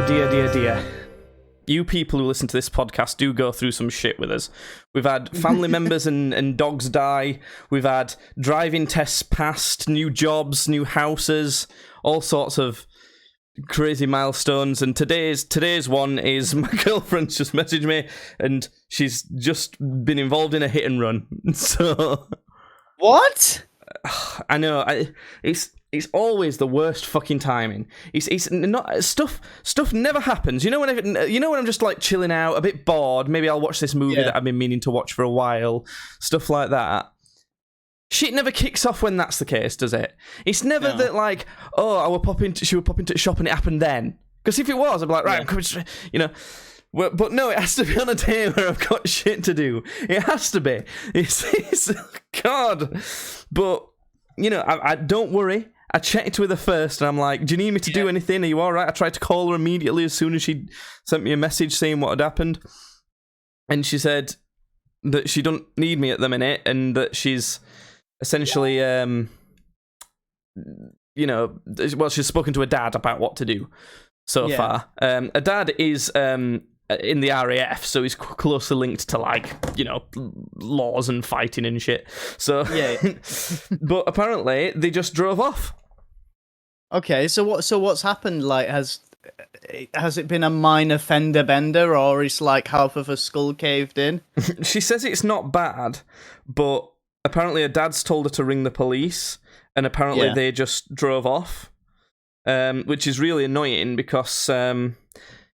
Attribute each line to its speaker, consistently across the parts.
Speaker 1: Oh dear, dear, dear. You people who listen to this podcast do go through some shit with us. We've had family members and dogs die. We've had driving tests passed, new jobs, new houses, all sorts of crazy milestones. And today's one is my girlfriend's just messaged me, and she's just been involved in a hit and run. So
Speaker 2: What?
Speaker 1: I know. It's always the worst fucking timing. It's not stuff never happens. You know when I'm just like chilling out, a bit bored. Maybe I'll watch this movie that I've been meaning to watch for a while. Stuff like that. Shit never kicks off when that's the case, does it? It's never that like, oh, she would pop into the shop and it happened then. Because if it was, I'd be like, right, I'm coming. You know. But no, it has to be on a day where I've got shit to do. It has to be. It's God. But you know, I don't worry. I checked with her first, and I'm like, do you need me to do anything? Are you all right? I tried to call her immediately as soon as she sent me a message saying what had happened. And she said that she don't need me at the minute, and that she's essentially, you know, well, she's spoken to her dad about what to do so far. Her dad is in the RAF, so he's closely linked to, like, you know, laws and fighting and shit. So, but apparently they just drove off.
Speaker 2: Okay, so what's happened? Like, has it been a minor fender bender, or is like half of a skull caved in?
Speaker 1: She says it's not bad, but apparently her dad's told her to ring the police, and apparently they just drove off, which is really annoying because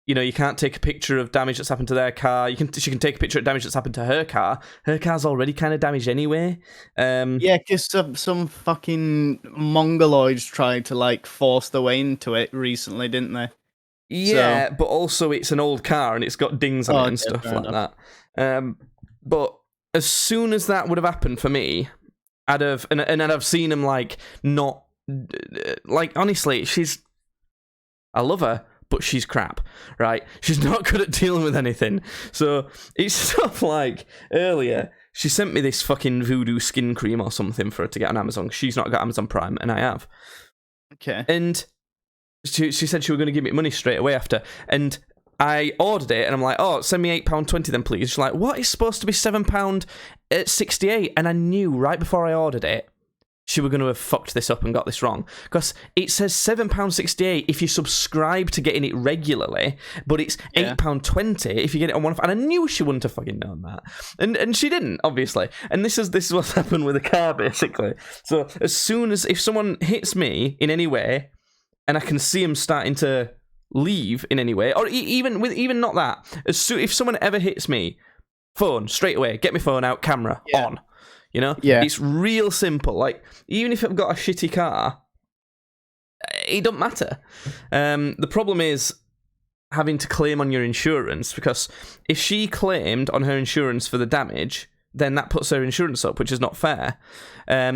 Speaker 1: you know, you can't take a picture of damage that's happened to their car. She can take a picture of damage that's happened to her car. Her car's already kind of damaged anyway.
Speaker 2: Yeah, because some fucking mongoloids tried to like force their way into it recently, didn't they?
Speaker 1: Yeah, but also it's an old car and it's got dings on it and stuff like that. But as soon as that would have happened for me, I'd have seen him like not like honestly, I love her. But she's crap, right? She's not good at dealing with anything. So it's stuff like earlier, she sent me this fucking voodoo skin cream or something for her to get on Amazon. She's not got Amazon Prime, and I have.
Speaker 2: Okay.
Speaker 1: And she said she was going to give me money straight away after. And I ordered it, and I'm like, oh, send me £8.20 then, please. She's like, what? It's supposed to be £7.68. And I knew right before I ordered it, she were going to have fucked this up and got this wrong. Because it says £7.68 if you subscribe to getting it regularly, but it's £8.20 if you get it on one. And I knew she wouldn't have fucking known that. And she didn't, obviously. And this is what's happened with the car, basically. So as soon as, if someone hits me in any way, and I can see them starting to leave in any way, or even not that, if someone ever hits me, phone, straight away, get my phone out, camera, on. You know? Yeah. It's real simple. Like, even if I've got a shitty car, it don't matter. The problem is having to claim on your insurance, because if she claimed on her insurance for the damage, then that puts her insurance up, which is not fair.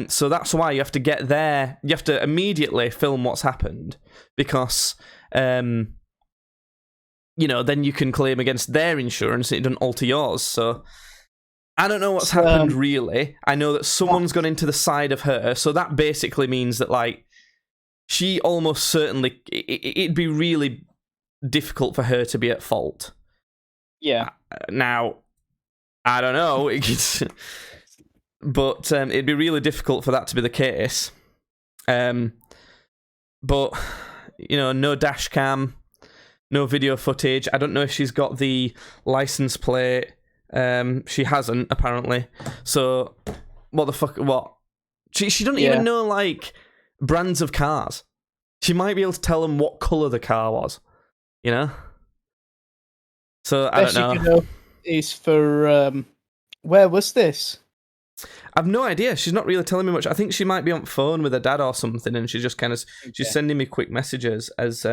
Speaker 1: So that's why you have to get there. You have to immediately film what's happened, because, you know, then you can claim against their insurance and it doesn't alter yours. So I don't know what's happened, really. I know that someone's gone into the side of her, so that basically means that, like, she almost certainly... It'd be really difficult for her to be at fault.
Speaker 2: Yeah.
Speaker 1: Now, I don't know, but it'd be really difficult for that to be the case. But, you know, no dash cam, no video footage. I don't know if she's got the license plate. She hasn't, apparently. So, what the fuck? What? She doesn't even know, like, brands of cars. She might be able to tell them what colour the car was, you know? So, I don't know.
Speaker 2: Is for, where was this?
Speaker 1: I've no idea. She's not really telling me much. I think she might be on phone with her dad or something, and she's just kind of, she's sending me quick messages as,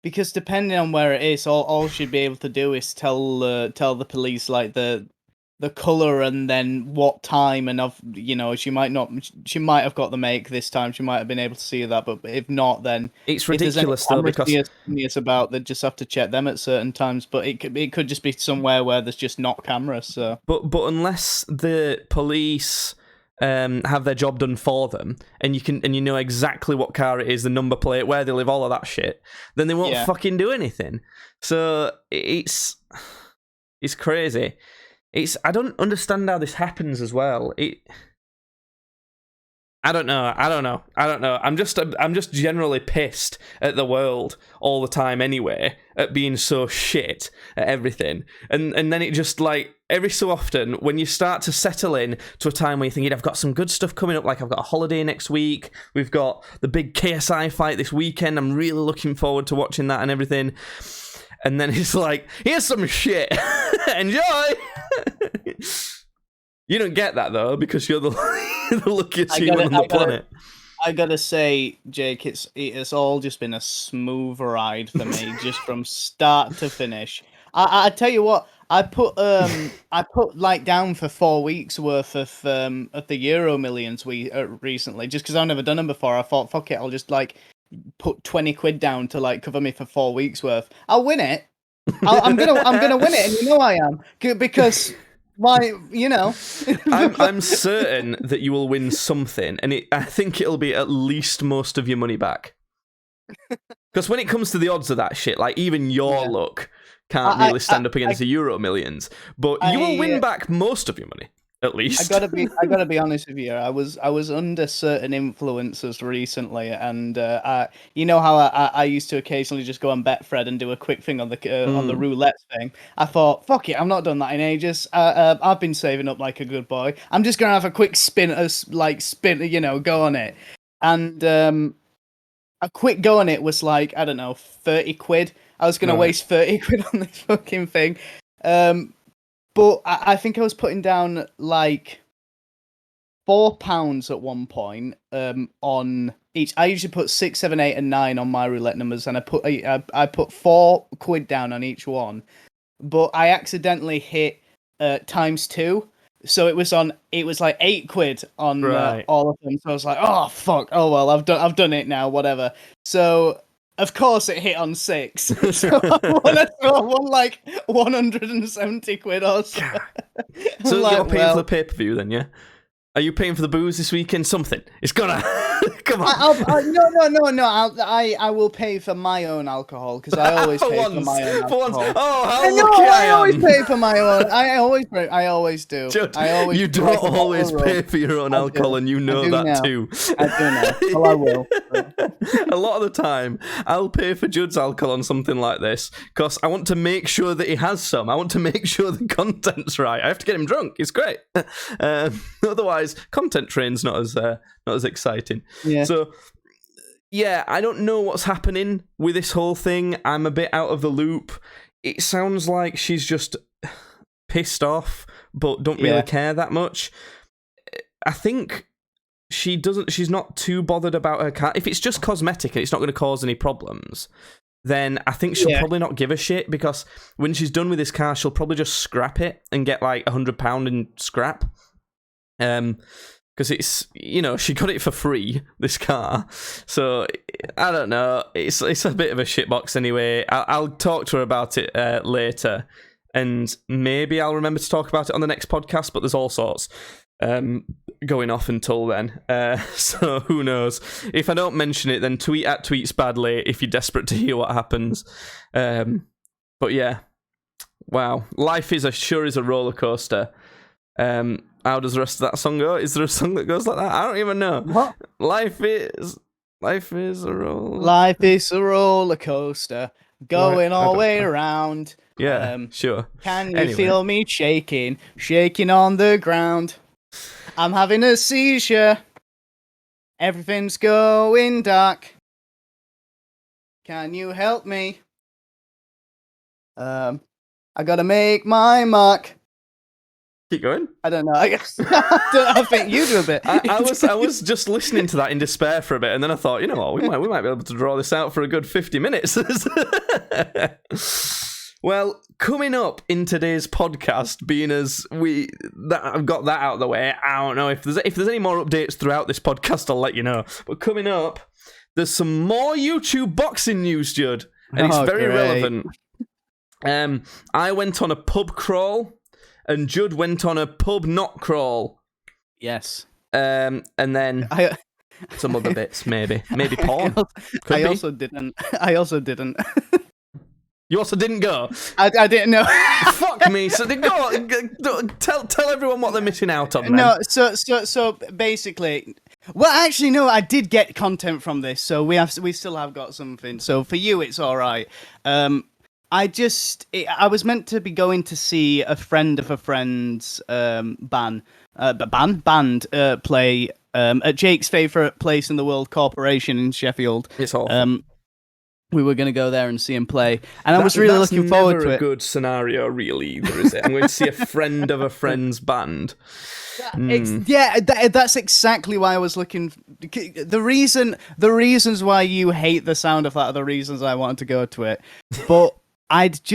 Speaker 2: Because depending on where it is, all she'd be able to do is tell the police like the color and then what time, and you know, she might have got the make this time. She might have been able to see that, but if not, then
Speaker 1: it's ridiculous though, because
Speaker 2: it's about they just have to check them at certain times. But it could just be somewhere where there's just not cameras. So,
Speaker 1: but unless the police have their job done for them, and you know exactly what car it is, the number plate, where they live, all of that shit, then they won't fucking do anything. So it's crazy. I don't understand how this happens as well. I don't know. I'm just generally pissed at the world all the time anyway, at being so shit at everything. And then it just, like, every so often, when you start to settle in to a time where you think, I've got some good stuff coming up, like I've got a holiday next week, we've got the big KSI fight this weekend, I'm really looking forward to watching that and everything. And then it's like, here's some shit. Enjoy! You don't get that, though, because you're the luckiest human on the planet.
Speaker 2: I gotta say, Jake, it's all just been a smooth ride for me, just from start to finish. I tell you what, I put like down for 4 weeks worth of the Euro Millions recently, just because I've never done them before. I thought, fuck it, I'll just like put 20 quid down to like cover me for 4 weeks worth. I'll win it. I'm gonna win it, and you know I am, because. Why, you know?
Speaker 1: I'm certain that you will win something, and I think it'll be at least most of your money back. Because when it comes to the odds of that shit, like, even your luck can't really stand up against the Euro Millions, but you will win back most of your money. At least
Speaker 2: I gotta be honest with you. I was under certain influences recently, and you know how I used to occasionally just go on Betfred and do a quick thing on the roulette thing. I thought, fuck it, I've not done that in ages. I've been saving up like a good boy. I'm just gonna have a quick spin, you know, go on it. And a quick go on it was like, I don't know, 30 quid. I was gonna waste 30 quid on this fucking thing. But I think I was putting down like £4 at one point on each. I usually put 6, 7, 8, and 9 on my roulette numbers, and I put 4 quid down on each one. But I accidentally hit ×2, so it was like 8 quid on all of them. So I was like, oh fuck, oh well, I've done it now, whatever. So. Of course, it hit on 6. So I won like 170 quid or so.
Speaker 1: So you're paying for the pay-per-view then, yeah? Are you paying for the booze this weekend? Something. It's gonna... Come on.
Speaker 2: No. I will pay for my own alcohol, because I always pay for my own alcohol.
Speaker 1: Oh, how lucky I am.
Speaker 2: I always pay for my own. I always do.
Speaker 1: Judd, you don't always pay for your own alcohol, and you know that now. Too.
Speaker 2: I do know. Well, I will.
Speaker 1: A lot of the time, I'll pay for Judd's alcohol on something like this, because I want to make sure that he has some. I want to make sure the content's right. I have to get him drunk. It's great. Otherwise, content train's not as exciting.
Speaker 2: Yeah.
Speaker 1: So, yeah, I don't know what's happening with this whole thing. I'm a bit out of the loop. It sounds like she's just pissed off, but don't really care that much. I think she's not too bothered about her car. If it's just cosmetic and it's not going to cause any problems, then I think she'll probably not give a shit, because when she's done with this car, she'll probably just scrap it and get like £100 in scrap. Because it's, you know, she got it for free, this car. So, I don't know. It's a bit of a shitbox anyway. I'll talk to her about it later. And maybe I'll remember to talk about it on the next podcast, but there's all sorts going off until then. So, who knows? If I don't mention it, then tweet at tweetsbadly if you're desperate to hear what happens. But yeah. Wow. Life sure is a roller coaster. How does the rest of that song go? Is there a song that goes like that? I don't even know.
Speaker 2: What?
Speaker 1: Life is a roller.
Speaker 2: Life is a roller coaster going all the way around.
Speaker 1: Yeah, sure.
Speaker 2: Can you feel me shaking on the ground? I'm having a seizure. Everything's going dark. Can you help me? I gotta make my mark.
Speaker 1: Keep going.
Speaker 2: I don't know. I guess I think you do a bit.
Speaker 1: I was just listening to that in despair for a bit, and then I thought, you know what, we might be able to draw this out for a good 50 minutes. Well, coming up in today's podcast, being as I've got that out of the way, I don't know if there's any more updates throughout this podcast, I'll let you know. But coming up, there's some more YouTube boxing news, Judd, and it's very relevant. I went on a pub crawl. And Judd went on a pub not crawl.
Speaker 2: Yes.
Speaker 1: and then
Speaker 2: I
Speaker 1: some other bits, maybe porn. Could
Speaker 2: I
Speaker 1: be.
Speaker 2: also didn't. I also didn't.
Speaker 1: You also didn't go.
Speaker 2: I didn't know.
Speaker 1: Fuck me. So they go. Tell everyone what they're missing out on. Then.
Speaker 2: No, so basically, well, actually, no, I did get content from this, so we still have got something. So for you, it's all right. I was meant to be going to see a friend of a friend's band play at Jake's favorite place in the world, Corporation in Sheffield.
Speaker 1: It's awful.
Speaker 2: We were going to go there and see him play, and I was really looking forward to it.
Speaker 1: That's never a good scenario, really, either, is it? I'm going to see a friend of a friend's band.
Speaker 2: That's exactly why I was looking. The reasons why you hate the sound of that are the reasons I wanted to go to it. But I think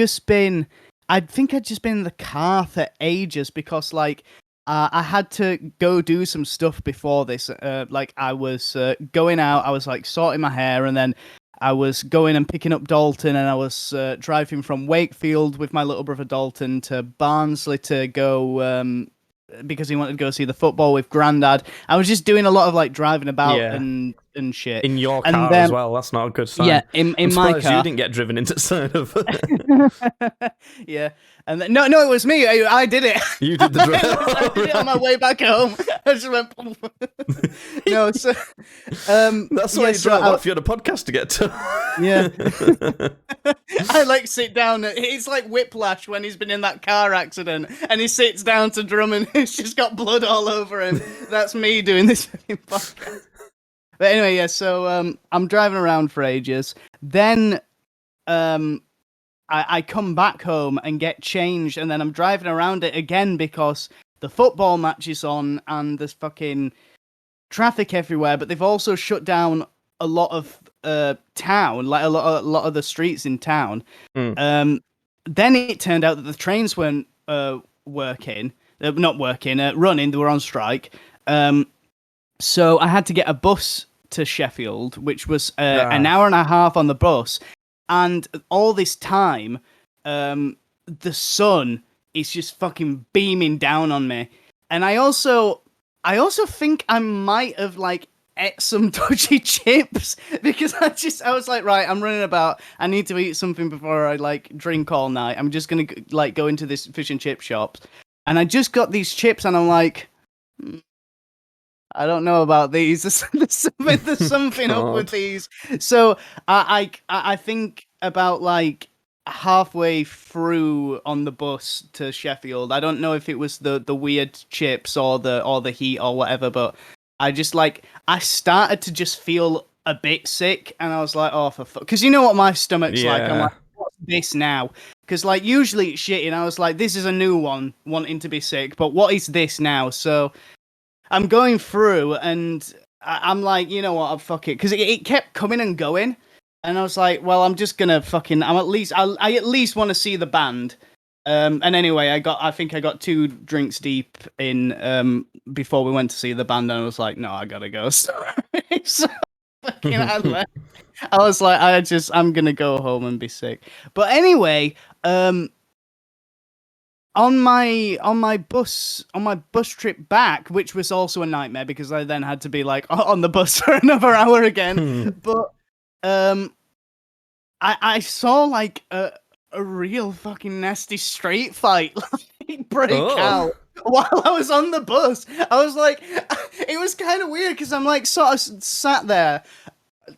Speaker 2: I'd just been in the car for ages because, like, I had to go do some stuff before this. Like, I was going out, I was like sorting my hair, and then I was going and picking up Dalton, and I was driving from Wakefield with my little brother Dalton to Barnsley to go because he wanted to go see the football with Grandad. I was just doing a lot of like driving about and shit.
Speaker 1: In your car as well. That's not a good sign.
Speaker 2: Yeah, in my car.
Speaker 1: You didn't get driven into the side of
Speaker 2: Yeah, and then, no, it was me. I did it.
Speaker 1: You did the drive.
Speaker 2: I did it on my way back home. I just went. No, so
Speaker 1: that's why you drove off. You had a podcast to get to.
Speaker 2: Yeah. I like sit down. It's like Whiplash when he's been in that car accident and he sits down to drum and it's just got blood all over him. That's me doing this fucking podcast. But anyway, yeah. So I'm driving around for ages. Then I come back home and get changed, and then I'm driving around it again because the football match is on and there's fucking traffic everywhere. But they've also shut down a lot of town, like a lot of the streets in town. Then it turned out that the trains weren't running. They were on strike. So I had to get a bus to Sheffield, which was an hour and a half on the bus. And all this time, the sun is just fucking beaming down on me. And I also think I might have like ate some dodgy chips because I was like, right, I'm running about. I need to eat something before I like drink all night. I'm just gonna like go into this fish and chip shop, and I just got these chips, and I'm like, I don't know about these. There's something up with these. So I think about like halfway through on the bus to Sheffield. I don't know if it was the weird chips or the heat or whatever, but I just like I started to just feel a bit sick, and I was like, oh for fuck, because you know what my stomach's like. I'm like, what's this now? Because like usually it's shit, and I was like, this is a new one, wanting to be sick, but what is this now? So I'm going through, and I'm like, you know what, I'll fuck it, because it kept coming and going, and I was like, well, I'm just gonna fucking, I at least want to see the band. And anyway, I think I got 2 drinks deep in before we went to see the band, and I was like, no, I gotta go. So fucking I left. I was like, I'm gonna go home and be sick. But anyway, on my bus trip back, which was also a nightmare because I then had to be like on the bus for another hour again. But I saw like a real fucking nasty street fight break out while I was on the bus. I was like, it was kind of weird because I'm like sort of sat there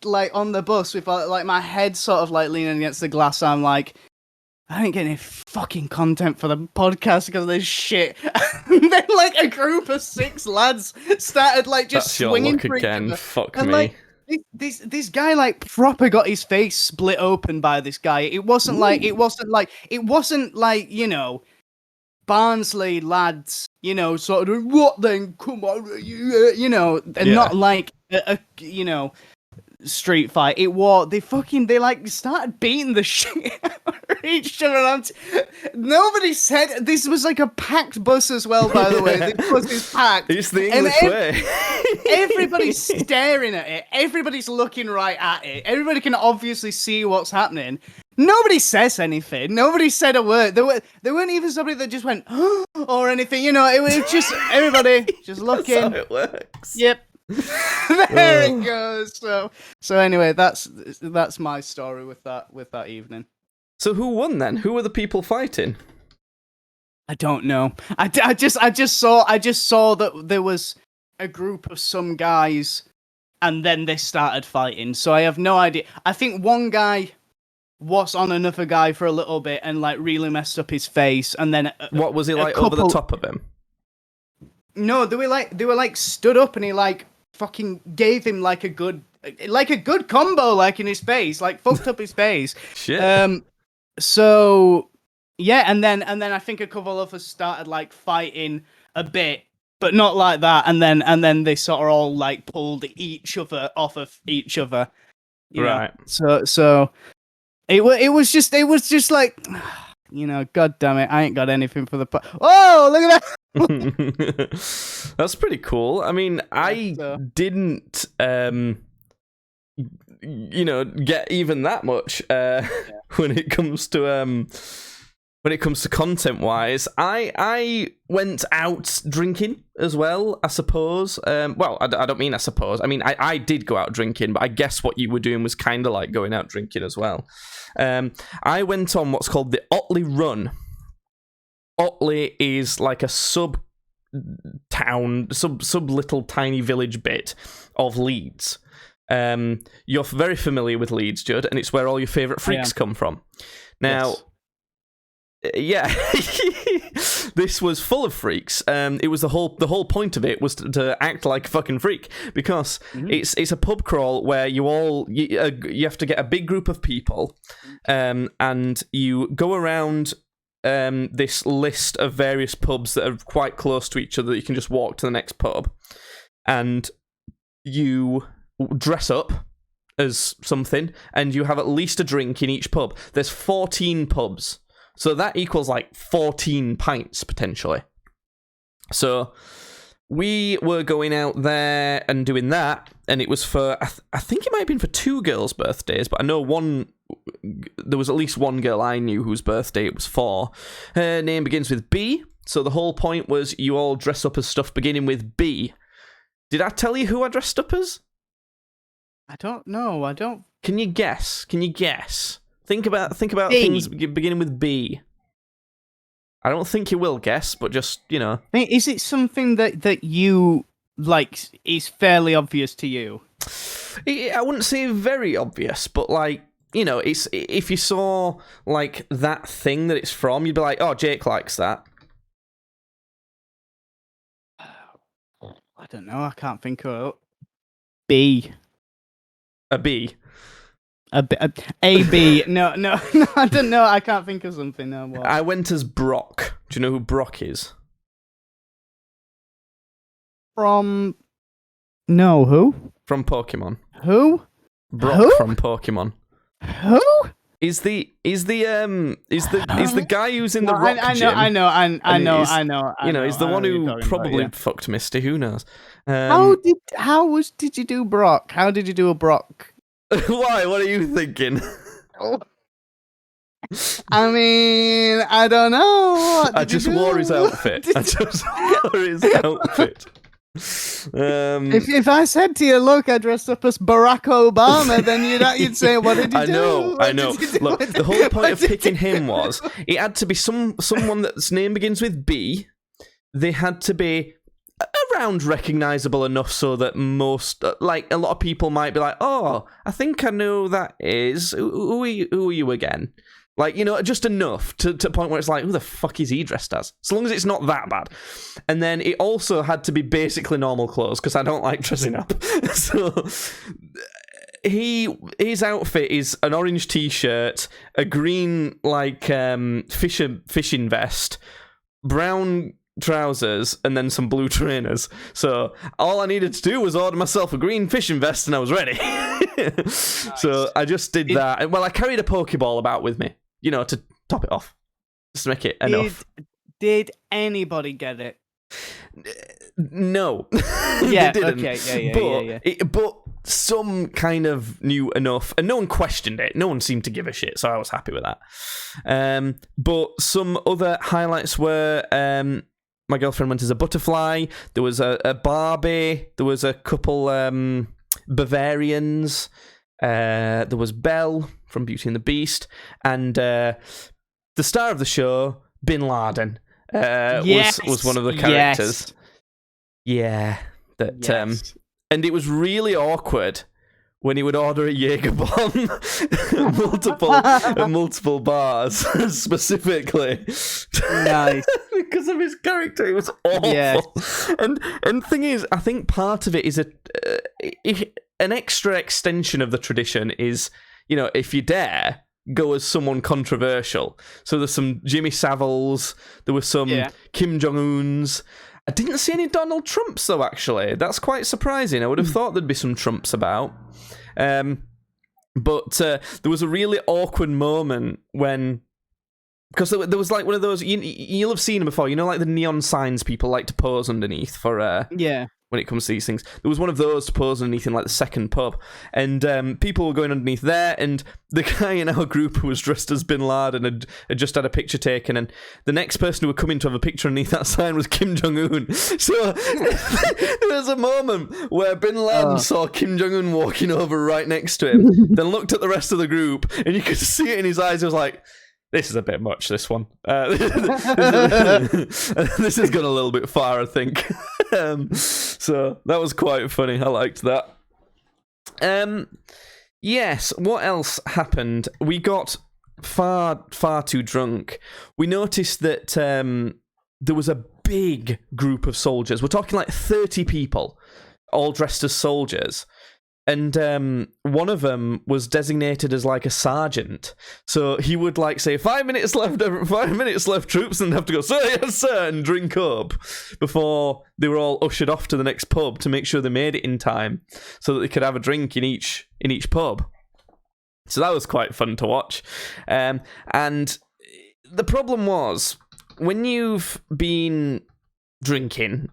Speaker 2: like on the bus with like my head sort of like leaning against the glass. I'm like, I ain't getting any fucking content for the podcast because of this shit. And then like a group of 6 lads started like just swinging for each other.
Speaker 1: Fuck
Speaker 2: and,
Speaker 1: me.
Speaker 2: Like, this guy like proper got his face split open by this guy. It wasn't like you know, Barnsley lads, you know, sort of what then? Come on, you know, and not like a you know, street fight. It was they like started beating the shit out of each other. Nobody said this was like a packed bus as well. By the way, this bus is packed.
Speaker 1: It's the English way.
Speaker 2: Everybody's staring at it. Everybody's looking right at it. Everybody can obviously see what's happening. Nobody says anything. Nobody said a word. There weren't even somebody that just went or anything. You know, it was just everybody just looking.
Speaker 1: That's how it works.
Speaker 2: Yep. There it goes. So anyway, that's my story with that evening.
Speaker 1: So who won then? Who were the people fighting?
Speaker 2: I don't know. I just saw that there was a group of some guys, and then they started fighting. So I have no idea. I think one guy was on another guy for a little bit and like really messed up his face, and then
Speaker 1: What was he like over the top of him?
Speaker 2: No, they were like stood up, and he like fucking gave him like a good combo, like in his face, like fucked up his face.
Speaker 1: Shit.
Speaker 2: So yeah, and then I think a couple of us started like fighting a bit, but not like that. And then they sort of all like pulled each other off of each other.
Speaker 1: Right.
Speaker 2: So it was just like, you know, god damn it, I ain't got anything for the oh, look at that.
Speaker 1: That's pretty cool. I mean, I didn't get even that much when it comes to content wise. I went out drinking as well, I suppose. Well, I don't mean I suppose. I mean, I did go out drinking, but I guess what you were doing was kind of like going out drinking as well. I went on what's called the Otley Run. Otley is like a sub little tiny village bit of Leeds. You're very familiar with Leeds, Judd, and it's where all your favourite freaks come from. Now, yeah, this was full of freaks. It was the whole point of it was to act like a fucking freak, because it's a pub crawl where you have to get a big group of people, and you go around this list of various pubs that are quite close to each other that you can just walk to the next pub, and you dress up as something, and you have at least a drink in each pub. There's 14 pubs, so that equals like 14 pints potentially. So we were going out there and doing that, and it was for I think it might have been for 2 girls' birthdays, but I know there was at least one girl I knew whose birthday it was for. Her name begins with B, so the whole point was you all dress up as stuff beginning with B. Did I tell you who I dressed up as?
Speaker 2: I don't know. I don't.
Speaker 1: Can you guess? Think about
Speaker 2: B.
Speaker 1: things beginning with B. I don't think you will guess, but just, you know.
Speaker 2: Is it something that you like is fairly obvious to you?
Speaker 1: I wouldn't say very obvious, but like, you know, it's if you saw like that thing that it's from, you'd be like, oh, Jake likes that.
Speaker 2: I don't know. I can't think of it. B.
Speaker 1: A B.
Speaker 2: A B. No, I don't know. I can't think of something. No, what?
Speaker 1: I went as Brock. Do you know who Brock is?
Speaker 2: From... No, who?
Speaker 1: From Pokemon.
Speaker 2: Who?
Speaker 1: Brock
Speaker 2: Who?
Speaker 1: from Pokemon.
Speaker 2: Who?
Speaker 1: Is the guy who's in the rock gym?
Speaker 2: I know.
Speaker 1: You know, he's the one who probably fucked Misty. Who knows?
Speaker 2: How did you do Brock? How did you do a Brock?
Speaker 1: Why? What are you thinking?
Speaker 2: I mean, I don't know.
Speaker 1: I just wore his outfit.
Speaker 2: If I said to you, look, I dressed up as Barack Obama, then you'd say, what did you do?
Speaker 1: I know. Look, the whole point of picking him was it had to be someone that's name begins with B. They had to be around recognizable enough so that most, like, a lot of people might be like, oh, I think I know who that is. Who are you again? Like, you know, just enough to a point where it's like, who the fuck is he dressed as? So long as it's not that bad. And then it also had to be basically normal clothes, because I don't like dressing up. So his outfit is an orange t-shirt, a green, like, fishing vest, brown trousers, and then some blue trainers. So all I needed to do was order myself a green fishing vest, and I was ready. Nice. So I just did that. Well, I carried a Pokeball about with me, you know, to top it off, just to make it enough.
Speaker 2: Did anybody get it?
Speaker 1: No.
Speaker 2: Yeah.
Speaker 1: They didn't.
Speaker 2: Okay. Yeah.
Speaker 1: But some kind of knew enough, and no one questioned it. No one seemed to give a shit, so I was happy with that. But some other highlights were my girlfriend went as a butterfly. There was a Barbie. There was a couple Bavarians. There was Belle from Beauty and the Beast, and the star of the show, Bin Laden, was one of the characters.
Speaker 2: Yes.
Speaker 1: Yeah, and it was really awkward when he would order a Jaeger bomb at multiple bars, specifically.
Speaker 2: Nice.
Speaker 1: Because of his character, it was awful.
Speaker 2: Yes.
Speaker 1: And the thing is, I think part of it is an extra extension of the tradition is, if you dare, go as someone controversial. So there's some Jimmy Saviles, there were some Kim Jong-uns. I didn't see any Donald Trumps, though, actually. That's quite surprising. I would have thought there'd be some Trumps about. But there was a really awkward moment when... Because there was like one of those... You'll have seen them before. Like the neon signs people like to pose underneath for... When it comes to these things. There was one of those to pose underneath in like the second pub. And people were going underneath there, and the guy in our group who was dressed as Bin Laden had just had a picture taken, and the next person who would come in to have a picture underneath that sign was Kim Jong-un. So there was a moment where Bin Laden saw Kim Jong-un walking over right next to him, then looked at the rest of the group, and you could see it in his eyes. He was like, this is a bit much, this one. This has gone a little bit far, I think. So that was quite funny. I liked that. Yes, what else happened? We got far too drunk. We noticed that there was a big group of soldiers. We're talking like 30 people, all dressed as soldiers. And one of them was designated as like a sergeant. So he would like say, 5 minutes left, troops, and have to go, sir, yes, sir, and drink up before they were all ushered off to the next pub to make sure they made it in time so that they could have a drink in each pub. So that was quite fun to watch. And the problem was, when you've been drinking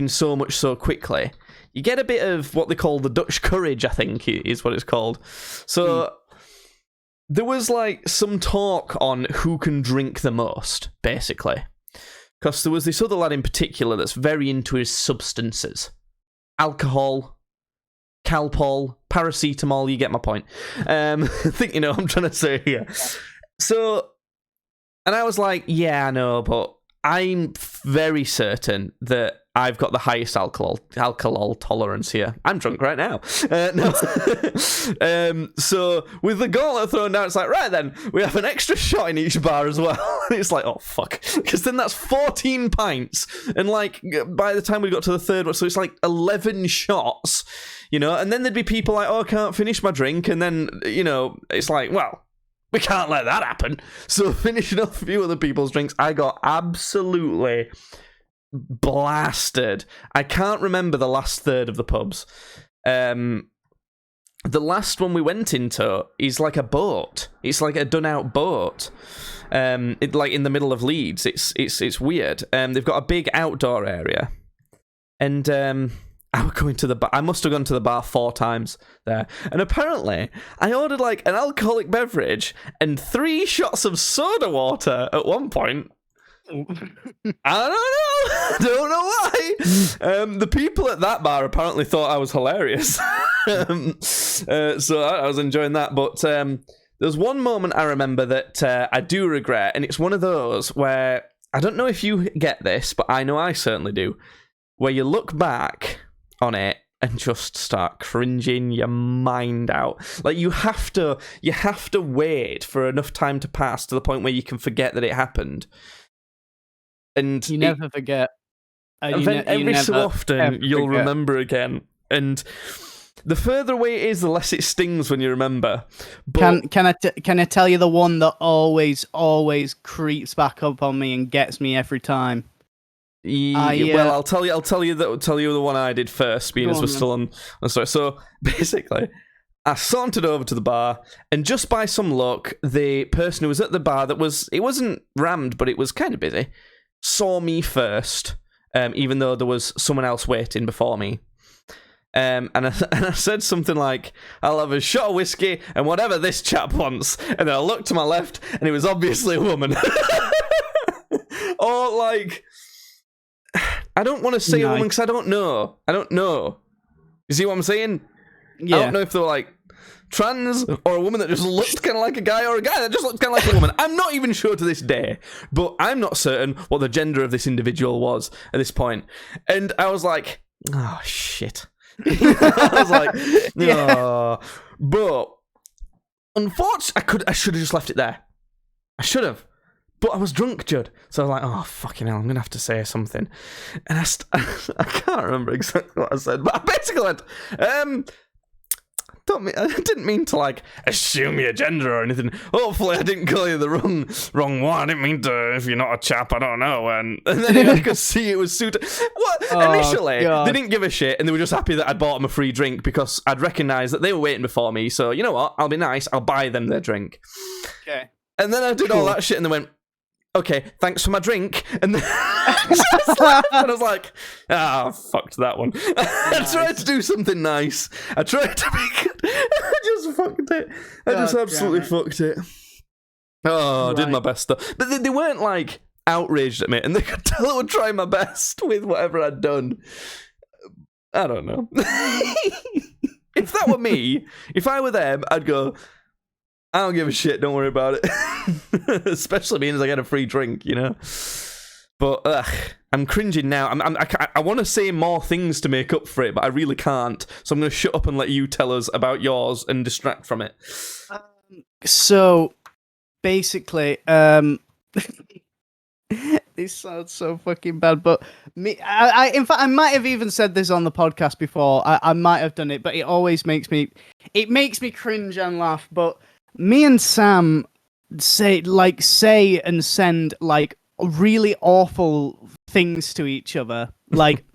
Speaker 1: so much so quickly, you get a bit of what they call the Dutch courage, I think is what it's called. So there was like some talk on who can drink the most, basically. Because there was this other lad in particular that's very into his substances. Alcohol, Calpol, paracetamol, you get my point. I think what I'm trying to say here. So, and I was like, yeah, I know, but I'm very certain that I've got the highest alcohol tolerance here. I'm drunk right now. No. So with the gauntlet thrown down, it's like, right then, we have an extra shot in each bar as well. It's like, oh fuck, because then that's 14 pints, and like by the time we got to the third one, so it's like 11 shots, and then there'd be people like, oh, I can't finish my drink, and then it's like, well, we can't let that happen. So finishing off a few other people's drinks, I got absolutely blasted. I can't remember the last third of the pubs. The last one we went into is like a boat. It's like a done-out boat. Like in the middle of Leeds. It's weird. They've got a big outdoor area, and I would go into the bar. I must have gone to the bar 4 times there, and apparently I ordered like an alcoholic beverage and 3 shots of soda water at one point. I don't know why. The people at that bar apparently thought I was hilarious. So I was enjoying that. But there's one moment I remember that I do regret, and it's one of those where, I don't know if you get this, but I know I certainly do, where you look back on it and just start cringing your mind out. Like you have to wait for enough time to pass to the point where you can forget that it happened. And
Speaker 2: you never forget.
Speaker 1: Every so often you'll remember again. And the further away it is, the less it stings when you remember. But
Speaker 2: can I tell you the one that always creeps back up on me and gets me every time?
Speaker 1: Well, I'll tell you the one I did first, being as we're still on the story. So basically, I sauntered over to the bar, and just by some luck, the person who was at the bar it wasn't rammed, but it was kind of busy, saw me first, even though there was someone else waiting before me. And I said something like, I'll have a shot of whiskey and whatever this chap wants. And then I looked to my left, and it was obviously a woman. Or, like, I don't want to say a woman because I don't know. You see what I'm saying?
Speaker 2: Yeah.
Speaker 1: I don't know if they were, like, trans or a woman that just looked kind of like a guy or a guy that just looked kind of like a woman. I'm not even sure to this day, but I'm not certain what the gender of this individual was at this point. And I was like, oh, shit. I was like, oh. But unfortunately, I should have just left it there. I should have. But I was drunk, Judd. So I was like, oh, fucking hell, I'm going to have to say something. And I can't remember exactly what I said, but I basically went, I didn't mean to, like, assume your gender or anything. Hopefully I didn't call you the wrong one. I didn't mean to, if you're not a chap, I don't know. And then I could see it was suited. Initially, they didn't give a shit, and they were just happy that I'd bought them a free drink because I'd recognised that they were waiting before me. So, you know what? I'll be nice. I'll buy them their drink.
Speaker 2: Okay.
Speaker 1: And then I did all that shit, and they went, okay, thanks for my drink. And then and I was like, fucked that one. I tried to do something nice. I tried to make it. I just fucked it. I just absolutely fucked it. Oh, I did my best though. But they weren't, like, outraged at me, and they could tell I would try my best with whatever I'd done. I don't know. If that were me, if I were them, I'd go, I don't give a shit, don't worry about it. Especially being as I get a free drink, you know? But, I'm cringing now. I want to say more things to make up for it, but I really can't. So I'm going to shut up and let you tell us about yours and distract from it.
Speaker 2: So, basically, this sounds so fucking bad, but in fact, I might have even said this on the podcast before. I might have done it, but it always makes me cringe and laugh, but me and Sam say and send, like, really awful things to each other, like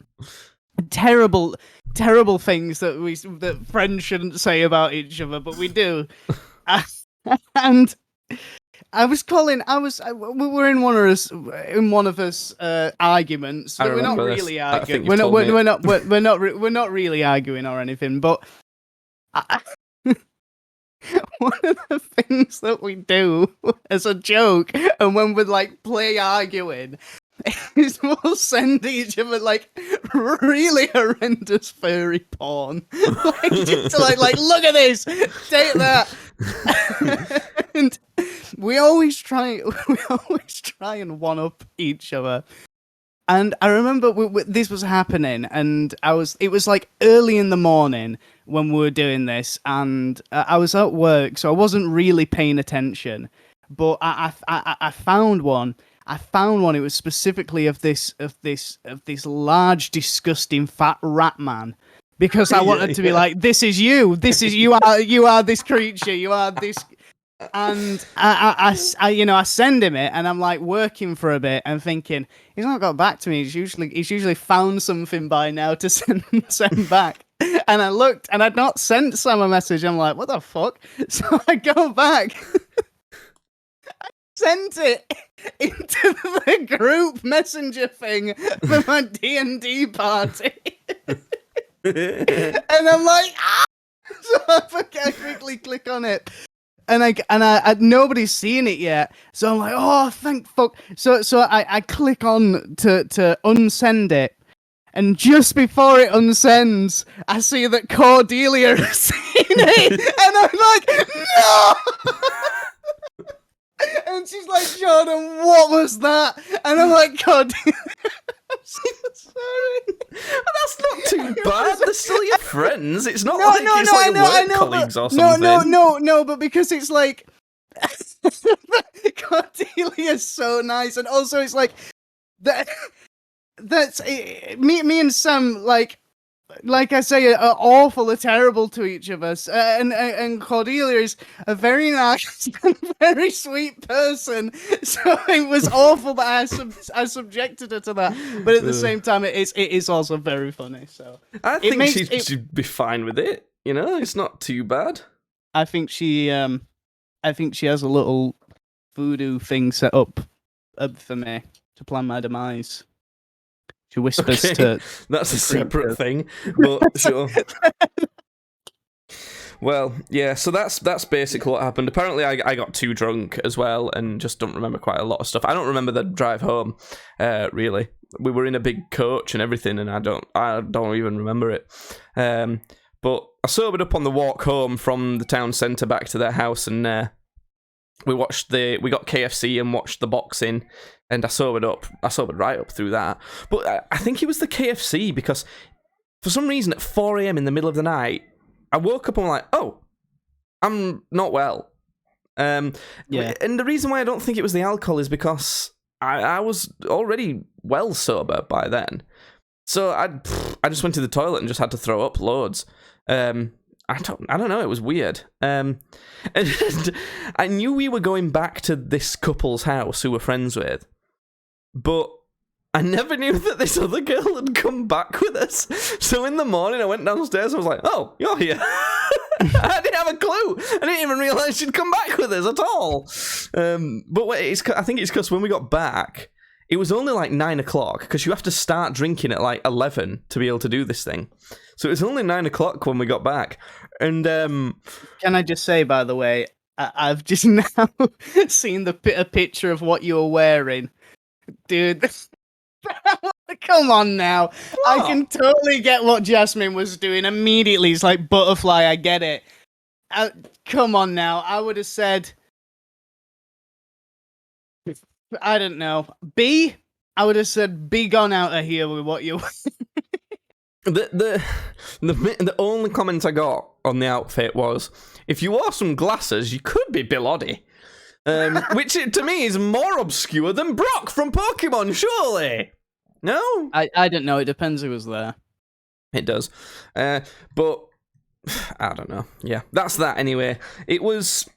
Speaker 2: terrible things that friends shouldn't say about each other, but we do. And we were in one of us arguments. But we're not really arguing. We're not really arguing or anything, but one of the things that we do as a joke, and when we, like, play arguing, is we'll send each other, like, really horrendous furry porn. Like, just to, like, look at this, take that. And we always try and one up each other. And I remember this was happening, and it was like early in the morning when we were doing this, and I was at work, so I wasn't really paying attention. But I found one. It was specifically of this large, disgusting, fat rat man, because I wanted to be like, this is you are this creature, you are this. And I send him it, and I'm, like, working for a bit and thinking, he's not got back to me. He's usually found something by now to send back. And I looked, and I'd not sent Sam a message. I'm like, what the fuck? So I go back. I sent it into the group messenger thing for my D&D party. And I'm like, So I quickly click on it. And I nobody's seen it yet, so I'm like, oh, thank fuck. So I click on to unsend it, and just before it unsends, I see that Cordelia has seen it, and I'm like, no. And she's like, Jordan, what was that? And I'm like, Cordelia, I'm sorry.
Speaker 1: That's not too bad. They're still your friends. It's not like your work colleagues or something.
Speaker 2: No, but because it's like Cordelia's so nice, and also it's like that's me and Sam, like I say, are awful, are terrible to each of us, and Cordelia is a very nice and very sweet person, so it was awful that I subjected her to that, but at the same time, it is also very funny. So
Speaker 1: I think she'd be fine with it. You know, it's not too bad.
Speaker 2: I think she has a little voodoo thing set up for me to plan my demise. She whispers
Speaker 1: Okay,
Speaker 2: to.
Speaker 1: that's a separate thing, but sure. Well, yeah, so that's basically what happened. Apparently, I got too drunk as well and just don't remember quite a lot of stuff. I don't remember the drive home, really. We were in a big coach and everything, and I don't even remember it. But I sobered up on the walk home from the town centre back to their house, and we got KFC and watched the boxing, and I sobered right up through that. But I think it was the KFC, because for some reason at 4 a.m. in the middle of the night, I woke up and I'm like, oh, I'm not well. And the reason why I don't think it was the alcohol is because I was already well sober by then. So I just went to the toilet and just had to throw up loads. I don't know, it was weird. And I knew we were going back to this couple's house who we're friends with, but I never knew that this other girl had come back with us. So in the morning, I went downstairs. I was like, "Oh, you're here." I didn't have a clue. I didn't even realise she'd come back with us at all. But wait, I think it's because when we got back, it was only like 9 o'clock, because you have to start drinking at like 11 to be able to do this thing. So it was only 9 o'clock when we got back. And
Speaker 2: can I just say, by the way, I've just now seen a picture of what you were wearing, dude. Come on now. What? I can totally get what Jasmine was doing immediately. It's like butterfly, I get it. Come on now. I would have said, I don't know. I would have said, be gone out of here with what you
Speaker 1: The only comment I got on the outfit was, if you wore some glasses, you could be Bill Oddie. Which to me is more obscure than Brock from Pokemon, surely? No?
Speaker 2: I don't know, it depends who was there.
Speaker 1: It does. But I don't know. Yeah, that's that anyway. It was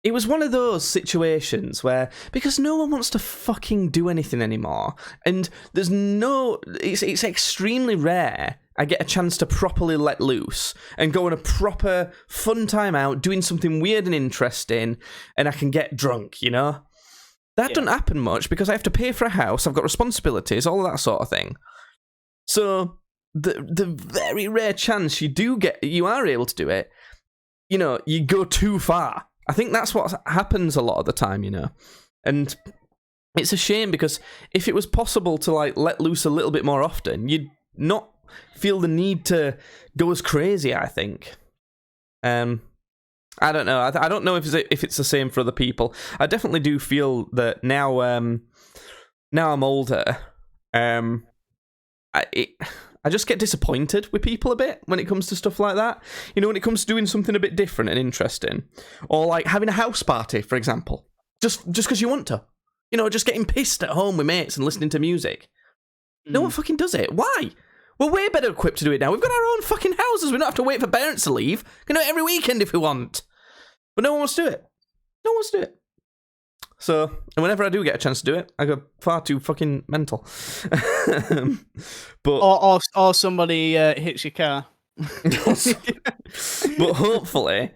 Speaker 1: one of those situations where, because no one wants to fucking do anything anymore, and it's extremely rare I get a chance to properly let loose and go on a proper fun time out, doing something weird and interesting, and I can get drunk, you know? That doesn't happen much, because I have to pay for a house, I've got responsibilities, all of that sort of thing. So, the very rare chance you are able to do it, you know, you go too far. I think that's what happens a lot of the time, you know? And it's a shame, because if it was possible to, like, let loose a little bit more often, you'd not feel the need to go as crazy, I think. I don't know. I don't know if it's the same for other people. I definitely do feel that now I'm older, I just get disappointed with people a bit when it comes to stuff like that. You know, when it comes to doing something a bit different and interesting. Or like having a house party, for example. Just because you want to. You know, just getting pissed at home with mates and listening to music. No one fucking does it. Why? We're way better equipped to do it now. We've got our own fucking houses. We don't have to wait for parents to leave. We can do it every weekend if we want. But no one wants to do it. No one wants to do it. So, and whenever I do get a chance to do it, I go far too fucking mental.
Speaker 2: But or somebody hits your car.
Speaker 1: But hopefully,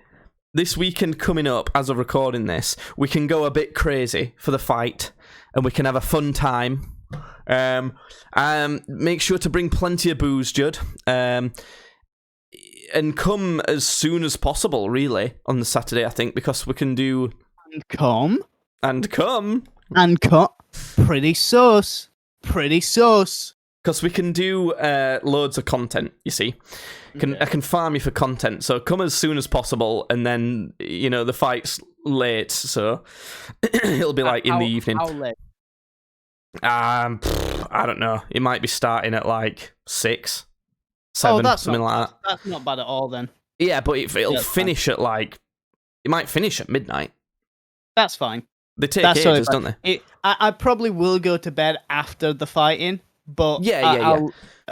Speaker 1: this weekend coming up, as of recording this, we can go a bit crazy for the fight, and we can have a fun time. Make sure to bring plenty of booze, Judd. And come as soon as possible, really, on the Saturday, I think, because we can do...
Speaker 2: And come.
Speaker 1: And cut.
Speaker 2: Pretty sauce.
Speaker 1: Because we can do loads of content, you see. I can farm you for content, so come as soon as possible, and then, you know, the fight's late, so it'll be like in the evening.
Speaker 2: How late?
Speaker 1: I don't know. It might be starting at like 6, 7, something like that.
Speaker 2: That's not bad at all, then.
Speaker 1: Yeah, but it'll finish at like... It might finish at midnight.
Speaker 2: That's fine.
Speaker 1: They take ages, don't they?
Speaker 2: I probably will go to bed after the fighting, but
Speaker 1: yeah.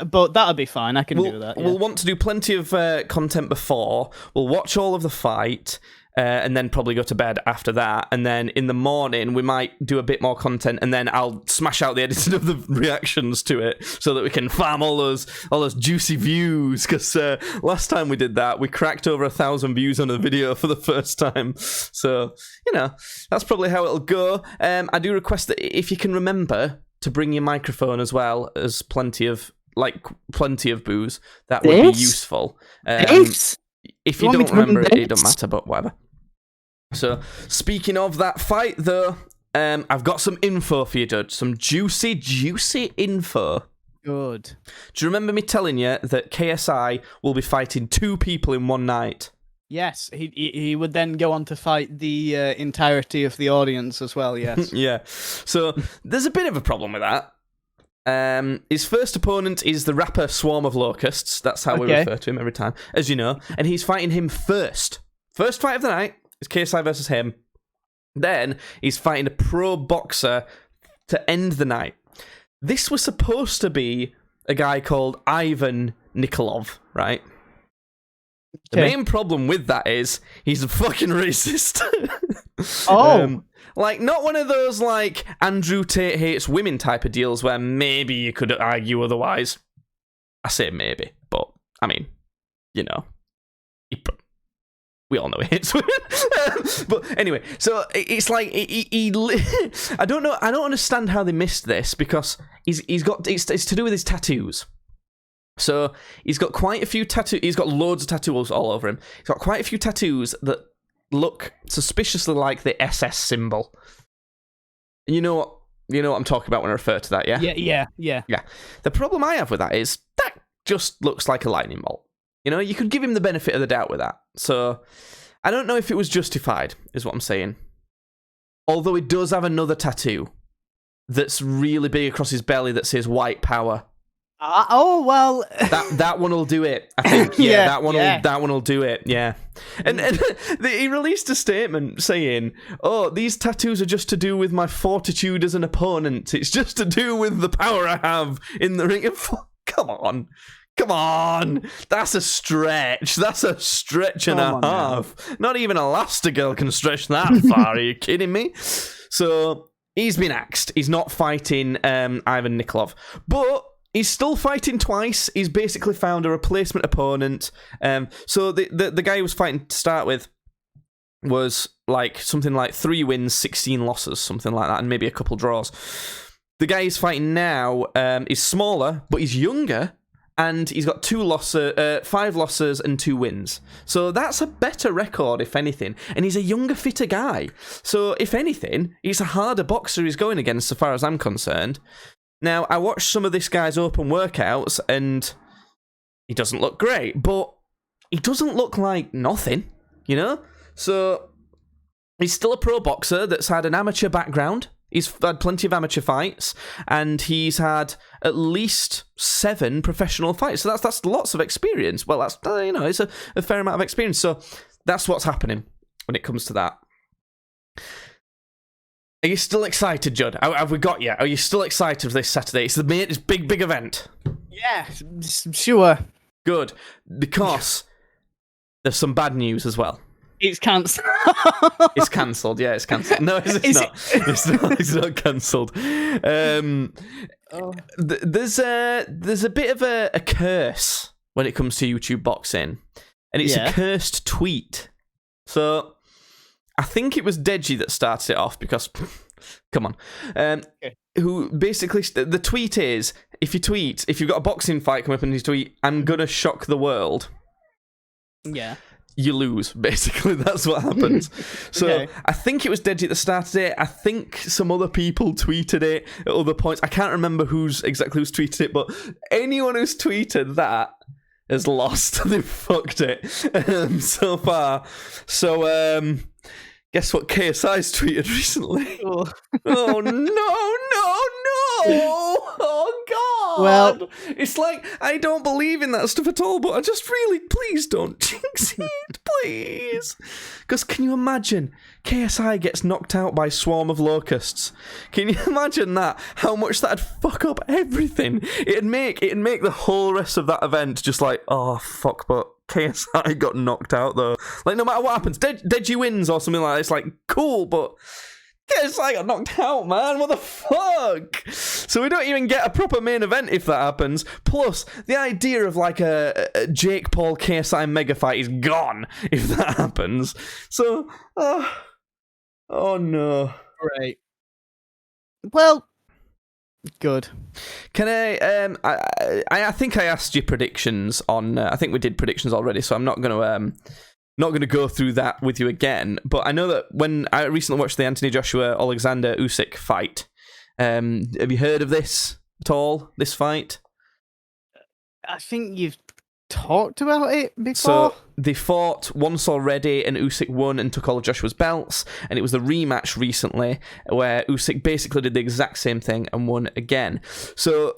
Speaker 2: But that'll be fine. I can do that. Yeah.
Speaker 1: We'll want to do plenty of content before. We'll watch all of the fight, and then probably go to bed after that. And then in the morning, we might do a bit more content, and then I'll smash out the editing of the reactions to it so that we can farm all those juicy views. Because last time we did that, we cracked over 1,000 views on a video for the first time. So, you know, that's probably how it'll go. I do request that if you can remember to bring your microphone as well as plenty of booze, that would be useful. If you don't remember it, it don't matter, but whatever. So, speaking of that fight, though, I've got some info for you, Judge. Some juicy info.
Speaker 2: Good.
Speaker 1: Do you remember me telling you that KSI will be fighting 2 people in one night?
Speaker 2: Yes, he would then go on to fight the entirety of the audience as well, yes.
Speaker 1: Yeah. So, there's a bit of a problem with that. His first opponent is the rapper Swarm of Locusts. That's how we refer to him every time, as you know. And he's fighting him first. First fight of the night is KSI versus him. Then he's fighting a pro boxer to end the night. This was supposed to be a guy called Ivan Nikolov, right? The main problem with that is he's a fucking racist. Like, not one of those, like, Andrew Tate hates women type of deals where maybe you could argue otherwise. I say maybe, but, I mean, you know, we all know he hates women. But anyway, so it's like, I don't understand how they missed this, because it's to do with his tattoos. So he's got quite a few tattoos. He's got loads of tattoos all over him. He's got quite a few tattoos that look suspiciously like the SS symbol. You know what I'm talking about when I refer to that, yeah?
Speaker 2: Yeah.
Speaker 1: The problem I have with that is that just looks like a lightning bolt. You know, you could give him the benefit of the doubt with that. So I don't know if it was justified, is what I'm saying. Although he does have another tattoo that's really big across his belly that says white power.
Speaker 2: Well,
Speaker 1: that one will do it. I think. Yeah, that one will do it. Yeah, and he released a statement saying, "Oh, these tattoos are just to do with my fortitude as an opponent. It's just to do with the power I have in the ring." Come on, that's a stretch. That's a stretch and a half. Now. Not even Elastigirl can stretch that far. Are you kidding me? So he's been axed. He's not fighting Ivan Nikolov, but he's still fighting twice. He's basically found a replacement opponent. So the guy he was fighting to start with was like something like 3 wins, 16 losses, something like that, and maybe a couple draws. The guy he's fighting now is smaller, but he's younger, and he's got 5 losses and 2 wins. So that's a better record, if anything. And he's a younger, fitter guy. So if anything, he's a harder boxer he's going against, so far as I'm concerned. Now, I watched some of this guy's open workouts, and he doesn't look great, but he doesn't look like nothing, you know? So, he's still a pro boxer that's had an amateur background. He's had plenty of amateur fights, and he's had at least 7 professional fights. So that's lots of experience. Well, that's, it's a fair amount of experience. So, that's what's happening when it comes to that. Are you still excited, Judd? Have we got you? Are you still excited for this Saturday? It's this big event.
Speaker 2: Yeah, sure.
Speaker 1: Good, because there's some bad news as well.
Speaker 2: It's cancelled.
Speaker 1: It's cancelled. Yeah, it's cancelled. No, it's not. It's not cancelled. There's a bit of a curse when it comes to YouTube boxing, and it's a cursed tweet. So I think it was Deji that started it off because, come on, who basically, the tweet is, if you've got a boxing fight come up and you tweet, "I'm gonna shock the world."
Speaker 2: Yeah.
Speaker 1: You lose, basically. That's what happens. So I think it was Deji that started it. I think some other people tweeted it at other points. I can't remember who's tweeted it, but anyone who's tweeted that has lost. They've fucked it so far. So, guess what KSI's tweeted recently? Oh, no! Oh, God!
Speaker 2: Well,
Speaker 1: it's like, I don't believe in that stuff at all, but I just really, please don't jinx it, please. Because can you imagine? KSI gets knocked out by Swarm of Locusts. Can you imagine that? How much that'd fuck up everything? It'd make the whole rest of that event just like, oh, fuck, but KSI got knocked out, though. Like, no matter what happens, Deji wins or something like that. It's like, cool, but KSI got knocked out, man. What the fuck? So we don't even get a proper main event if that happens. Plus, the idea of like a Jake Paul KSI mega fight is gone if that happens. So, oh no.
Speaker 2: Right. Well, Good.
Speaker 1: Can I think I asked you predictions on. I think we did predictions already, so I'm not going to go through that with you again. But I know that when I recently watched the Anthony Joshua Alexander Usyk fight, have you heard of this at all? This fight?
Speaker 2: I think you've talked about it before.
Speaker 1: So they fought once already, and Usyk won and took all of Joshua's belts. And it was the rematch recently where Usyk basically did the exact same thing and won again. So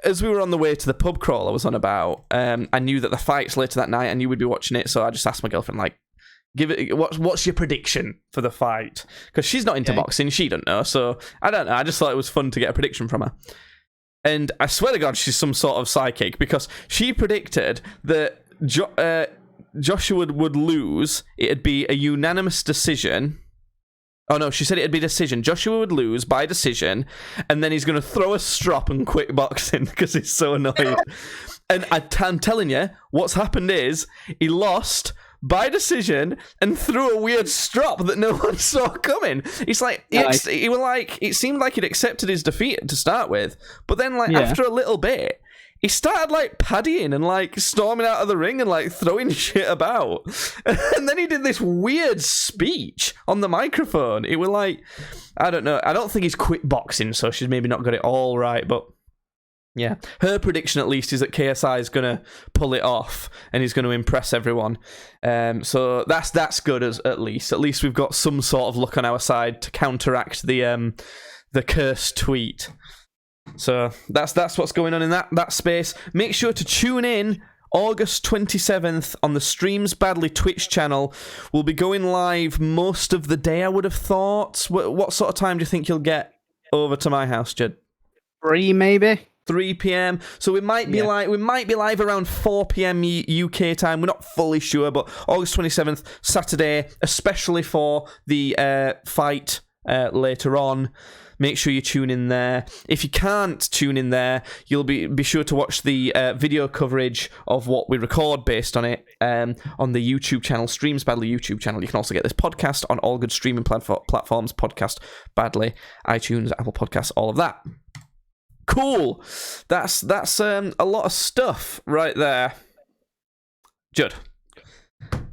Speaker 1: as we were on the way to the pub crawl I was on about, I knew that the fight's later that night. I knew we'd be watching it, so I just asked my girlfriend, like, give it. What's your prediction for the fight? Because she's not into boxing, she don't know. So I don't know. I just thought it was fun to get a prediction from her. And I swear to God, she's some sort of psychic, because she predicted that Joshua would lose. It'd be a unanimous decision. Oh no, she said it'd be decision. Joshua would lose by decision, and then he's going to throw a strop and quit boxing because he's so annoyed. And I'm telling you, what's happened is he lost by decision and threw a weird strop that no one saw coming. It's like he was like, it seemed like he'd accepted his defeat to start with, but then after a little bit, he started like paddying and like storming out of the ring and like throwing shit about. And then he did this weird speech on the microphone. It was like, I don't know. I don't think he's quit boxing, so she's maybe not got it all right, but yeah. Her prediction at least is that KSI is going to pull it off and he's going to impress everyone. So that's good at least. At least we've got some sort of luck on our side to counteract the cursed tweet. So that's what's going on in that space. Make sure to tune in August 27th on the Streams Badly Twitch channel. We'll be going live most of the day, I would have thought. What sort of time do you think you'll get over to my house, Jed?
Speaker 2: 3 maybe.
Speaker 1: 3 p.m. So we might be live around 4 p.m. UK time. We're not fully sure, but August 27th, Saturday, especially for the fight later on. Make sure you tune in there. If you can't tune in there, you'll be sure to watch the video coverage of what we record based on it on the YouTube channel, Streams Badly YouTube channel. You can also get this podcast on all good streaming platforms, Podcast Badly, iTunes, Apple Podcasts, all of that. Cool. That's a lot of stuff right there. Judd.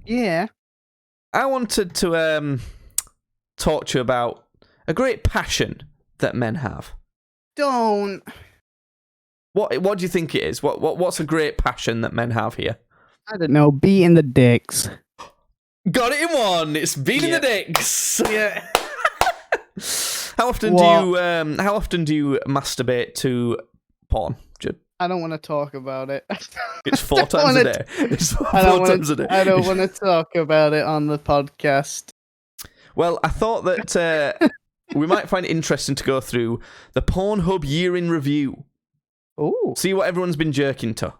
Speaker 2: Yeah. I
Speaker 1: wanted to talk to you about a great passion that men have.
Speaker 2: Don't.
Speaker 1: What do you think it is? What's a great passion that men have here?
Speaker 2: I don't know. Beating the dicks.
Speaker 1: Got it in one. It's beating the dicks.
Speaker 2: Yeah.
Speaker 1: How often do you masturbate to porn, Judd?
Speaker 2: I don't want to talk about it.
Speaker 1: It's 4 times a day. It's 4 times a day.
Speaker 2: I don't want to talk about it on the podcast.
Speaker 1: Well, I thought that we might find it interesting to go through the Pornhub year in review.
Speaker 2: Ooh.
Speaker 1: See what everyone's been jerking to.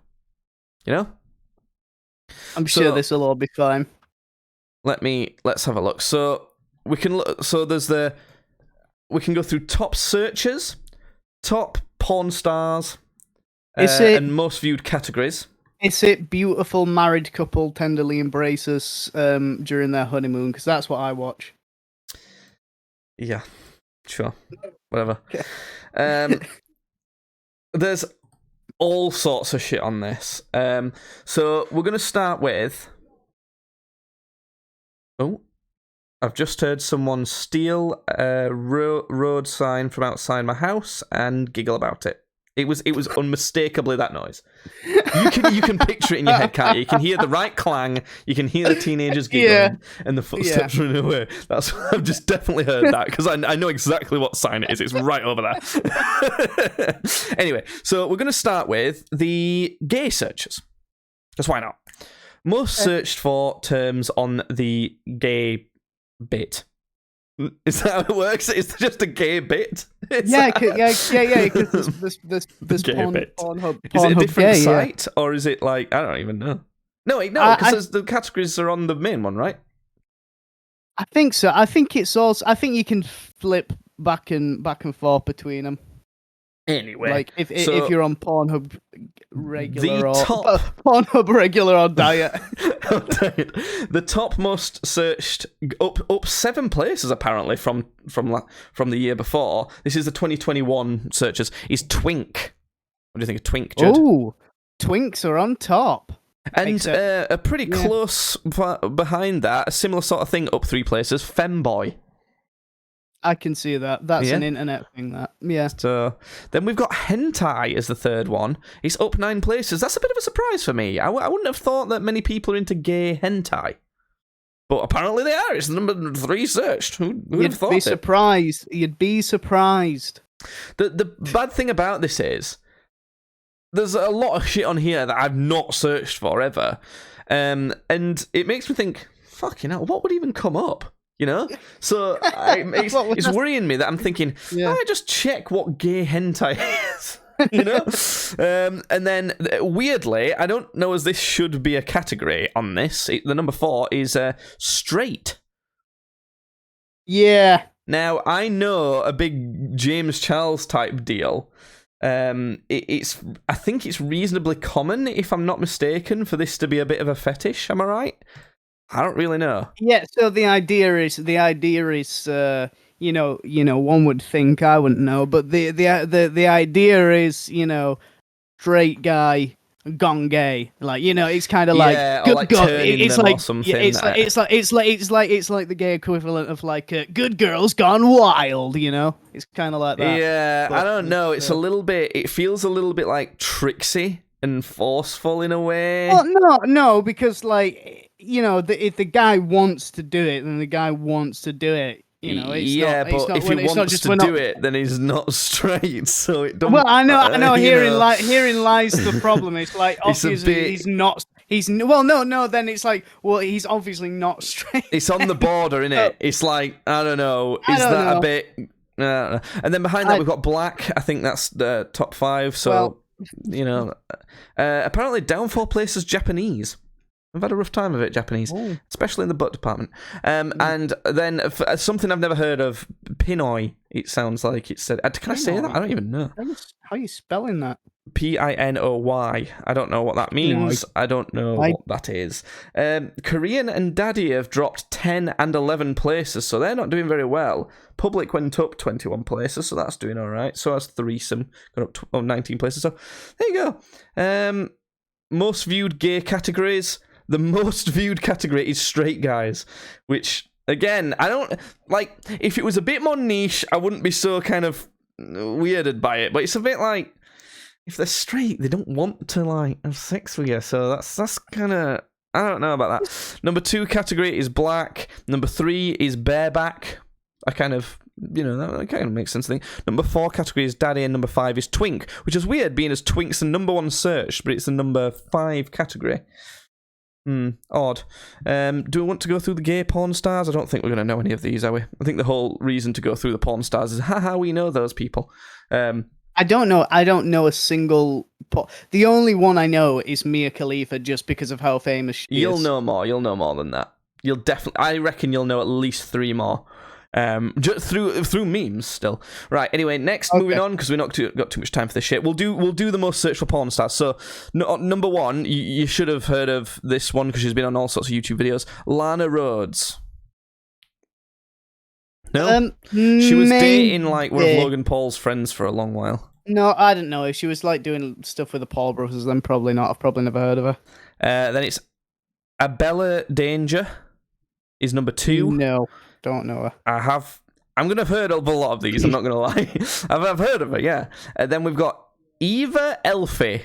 Speaker 1: You know?
Speaker 2: I'm sure this will all be fine.
Speaker 1: Let's have a look. So we can look. So we can go through top searches, top porn stars, and most viewed categories.
Speaker 2: Is it beautiful married couple tenderly embraces during their honeymoon? Because that's what I watch.
Speaker 1: Yeah, sure. Whatever. There's all sorts of shit on this. So we're going to start with... Oh, I've just heard someone steal a road sign from outside my house and giggle about it. It was unmistakably that noise. You can picture it in your head, can't you? You can hear the right clang. You can hear the teenagers giggling and the footsteps running away. I've just definitely heard that because I know exactly what sign it is. It's right over there. Anyway, so we're going to start with the gay searches. Because why not? Most searched for terms on the gay bit. Is that how it works? It's just a gay bit.
Speaker 2: Yeah. Because this Pornhub.
Speaker 1: Is it a different site, or is it like I don't even know? No, because the categories are on the main one, right?
Speaker 2: I think so. I think it's also. I think you can flip back and forth between them.
Speaker 1: Anyway,
Speaker 2: Like if
Speaker 1: so
Speaker 2: you're on Pornhub regular or
Speaker 1: top-
Speaker 2: Pornhub regular or diet.
Speaker 1: I'll tell you, the top most searched up 7 places apparently from the year before. This is the 2021 searches. Is Twink? What do you think of Twink, Judd?
Speaker 2: Oh, Twinks are on top.
Speaker 1: And a pretty
Speaker 2: yeah.
Speaker 1: close behind that, a similar sort of thing up 3 places. Femboy.
Speaker 2: I can see that. That's
Speaker 1: Yeah.
Speaker 2: an internet thing. That yeah.
Speaker 1: So then we've got Hentai as the third one. It's up 9 places. That's a bit of a surprise for me. I wouldn't have thought that many people are into gay hentai. But apparently they are. It's the number 3 searched. Who'd have thought
Speaker 2: You'd be
Speaker 1: it?
Speaker 2: surprised. You'd be surprised.
Speaker 1: The bad thing about this is there's a lot of shit on here that I've not searched for ever. And it makes me think, fucking hell, what would even come up? You know? So it's worrying me that I'm thinking, I just check what gay hentai is. You know? And then, weirdly, I don't know as this should be a category on this. The number 4 is straight.
Speaker 2: Yeah.
Speaker 1: Now, I know a big James Charles type deal. I think it's reasonably common, if I'm not mistaken, for this to be a bit of a fetish. Am I right? I don't really know.
Speaker 2: Yeah. So the idea is, one would think, I wouldn't know, but the idea is, straight guy gone gay, it's kind of like
Speaker 1: or like turning
Speaker 2: it's
Speaker 1: them
Speaker 2: like
Speaker 1: or something.
Speaker 2: it's like the gay equivalent of good girls gone wild, it's kind of like that.
Speaker 1: Yeah,
Speaker 2: But
Speaker 1: I don't know. It's a little bit. It feels a little bit like tricksy and forceful in a way.
Speaker 2: Well, no, because if the guy wants to do it, then the guy wants to do it.
Speaker 1: If he wants to do it, then he's not straight. So it don't.
Speaker 2: Well, I know. Herein lies the problem. It's like obviously he's not. No. Then it's like, well, he's obviously not straight.
Speaker 1: It's on the border, isn't it? It's like, I don't know. Is that a bit? I don't know. And then behind that we've got black. I think that's the top 5. So apparently down 4 places Japanese. I've had a rough time of it, Japanese, especially in the butt department. And then something I've never heard of, Pinoy. It sounds like it said. Can I say that? I don't even know.
Speaker 2: How are you spelling that?
Speaker 1: Pinoy. I don't know what that means. I don't know what that is. Korean and Daddy have dropped 10 and 11 places, so they're not doing very well. Public went up 21 places, so that's doing all right. So that's Threesome, got up 19 places. So there you go. Most viewed gay categories. The most viewed category is straight guys, which, again, I don't... Like, if it was a bit more niche, I wouldn't be so kind of weirded by it, but it's a bit like... If they're straight, they don't want to, have sex with you, so that's kind of... I don't know about that. Number 2 category is black. Number 3 is bareback. I kind of... that kind of makes sense, I think. Number 4 category is daddy, and number 5 is twink, which is weird, being as twink's the number 1 search, but it's the number 5 category. Odd. Do we want to go through the gay porn stars? I don't think we're going to know any of these, are we? I think the whole reason to go through the porn stars is, haha, we know those people.
Speaker 2: I don't know a single... The only one I know is Mia Khalifa, just because of how famous she is.
Speaker 1: You'll know more than that. I reckon you'll know at least 3 more. Just through memes still. Right, anyway, next, moving on, because we've not got too much time for this shit. We'll do the most searched for porn stars. So, number 1, you should have heard of this one, because she's been on all sorts of YouTube videos. Lana Rhoades. No? She was dating, one of Logan Paul's friends for a long while.
Speaker 2: No, I didn't know. If she was, doing stuff with the Paul brothers, then probably not. I've probably never heard of her. Then
Speaker 1: it's Abella Danger is number 2.
Speaker 2: No. Don't know her.
Speaker 1: I'm going to have heard of a lot of these, I'm not going to lie. I've heard of her, yeah. And then we've got Eva Elfie.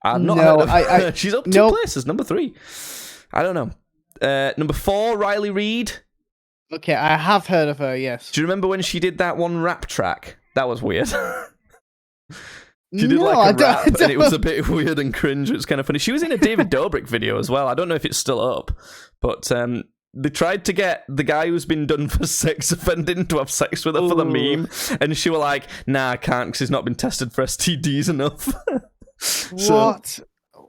Speaker 1: I've not heard of her. She's up 2 places, number 3. I don't know. Number 4, Riley Reid.
Speaker 2: Okay, I have heard of her, yes.
Speaker 1: Do you remember when she did that one rap track? That was weird. She did a rap, and it was a bit weird and cringe. It's kind of funny. She was in a David Dobrik video as well. I don't know if it's still up, but... They tried to get the guy who's been done for sex offending to have sex with her for the meme, and she were like, nah, I can't, because he's not been tested for STDs enough.
Speaker 2: What?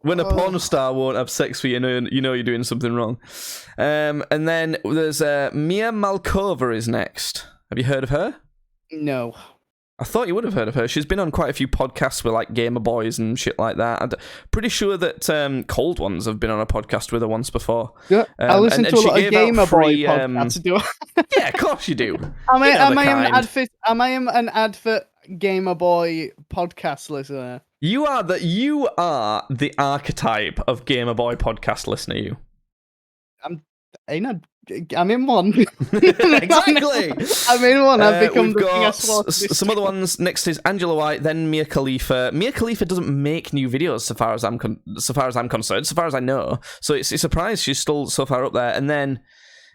Speaker 1: When a porn star won't have sex with you, you know you're doing something wrong. And then there's Mia Malkova is next. Have you heard of her?
Speaker 2: No.
Speaker 1: I thought you would have heard of her. She's been on quite a few podcasts with like Gamer Boys and shit like that. I'm pretty sure that Cold Ones have been on a podcast with her once before.
Speaker 2: Yeah, I listen to a lot of Gamer Boy
Speaker 1: free,
Speaker 2: podcasts.
Speaker 1: Yeah, of course you do.
Speaker 2: Am I an advert Gamer Boy podcast listener?
Speaker 1: You are the archetype of Gamer Boy podcast listener. You.
Speaker 2: I'm in one.
Speaker 1: Exactly.
Speaker 2: I'm in one. I've become
Speaker 1: we've
Speaker 2: the king
Speaker 1: got
Speaker 2: of
Speaker 1: some other ones. Next is Angela White, then Mia Khalifa. Mia Khalifa doesn't make new videos, so far as I'm concerned, so far as I know. So it's a surprise she's still so far up there. And then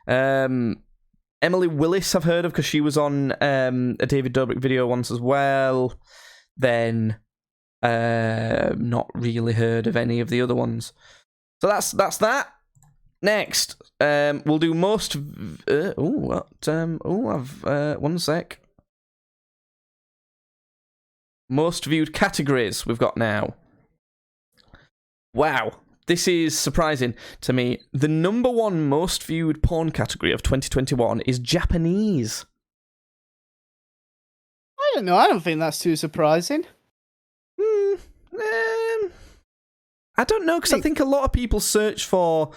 Speaker 1: Emily Willis, I've heard of because she was on a David Dobrik video once as well. Then not really heard of any of the other ones. So that's that. Next, we'll do most. One sec. Most viewed categories we've got now. Wow, this is surprising to me. The number one most viewed porn category of 2021 is Japanese.
Speaker 2: I don't know. I don't think that's too surprising.
Speaker 1: I don't know, because I think a lot of people search for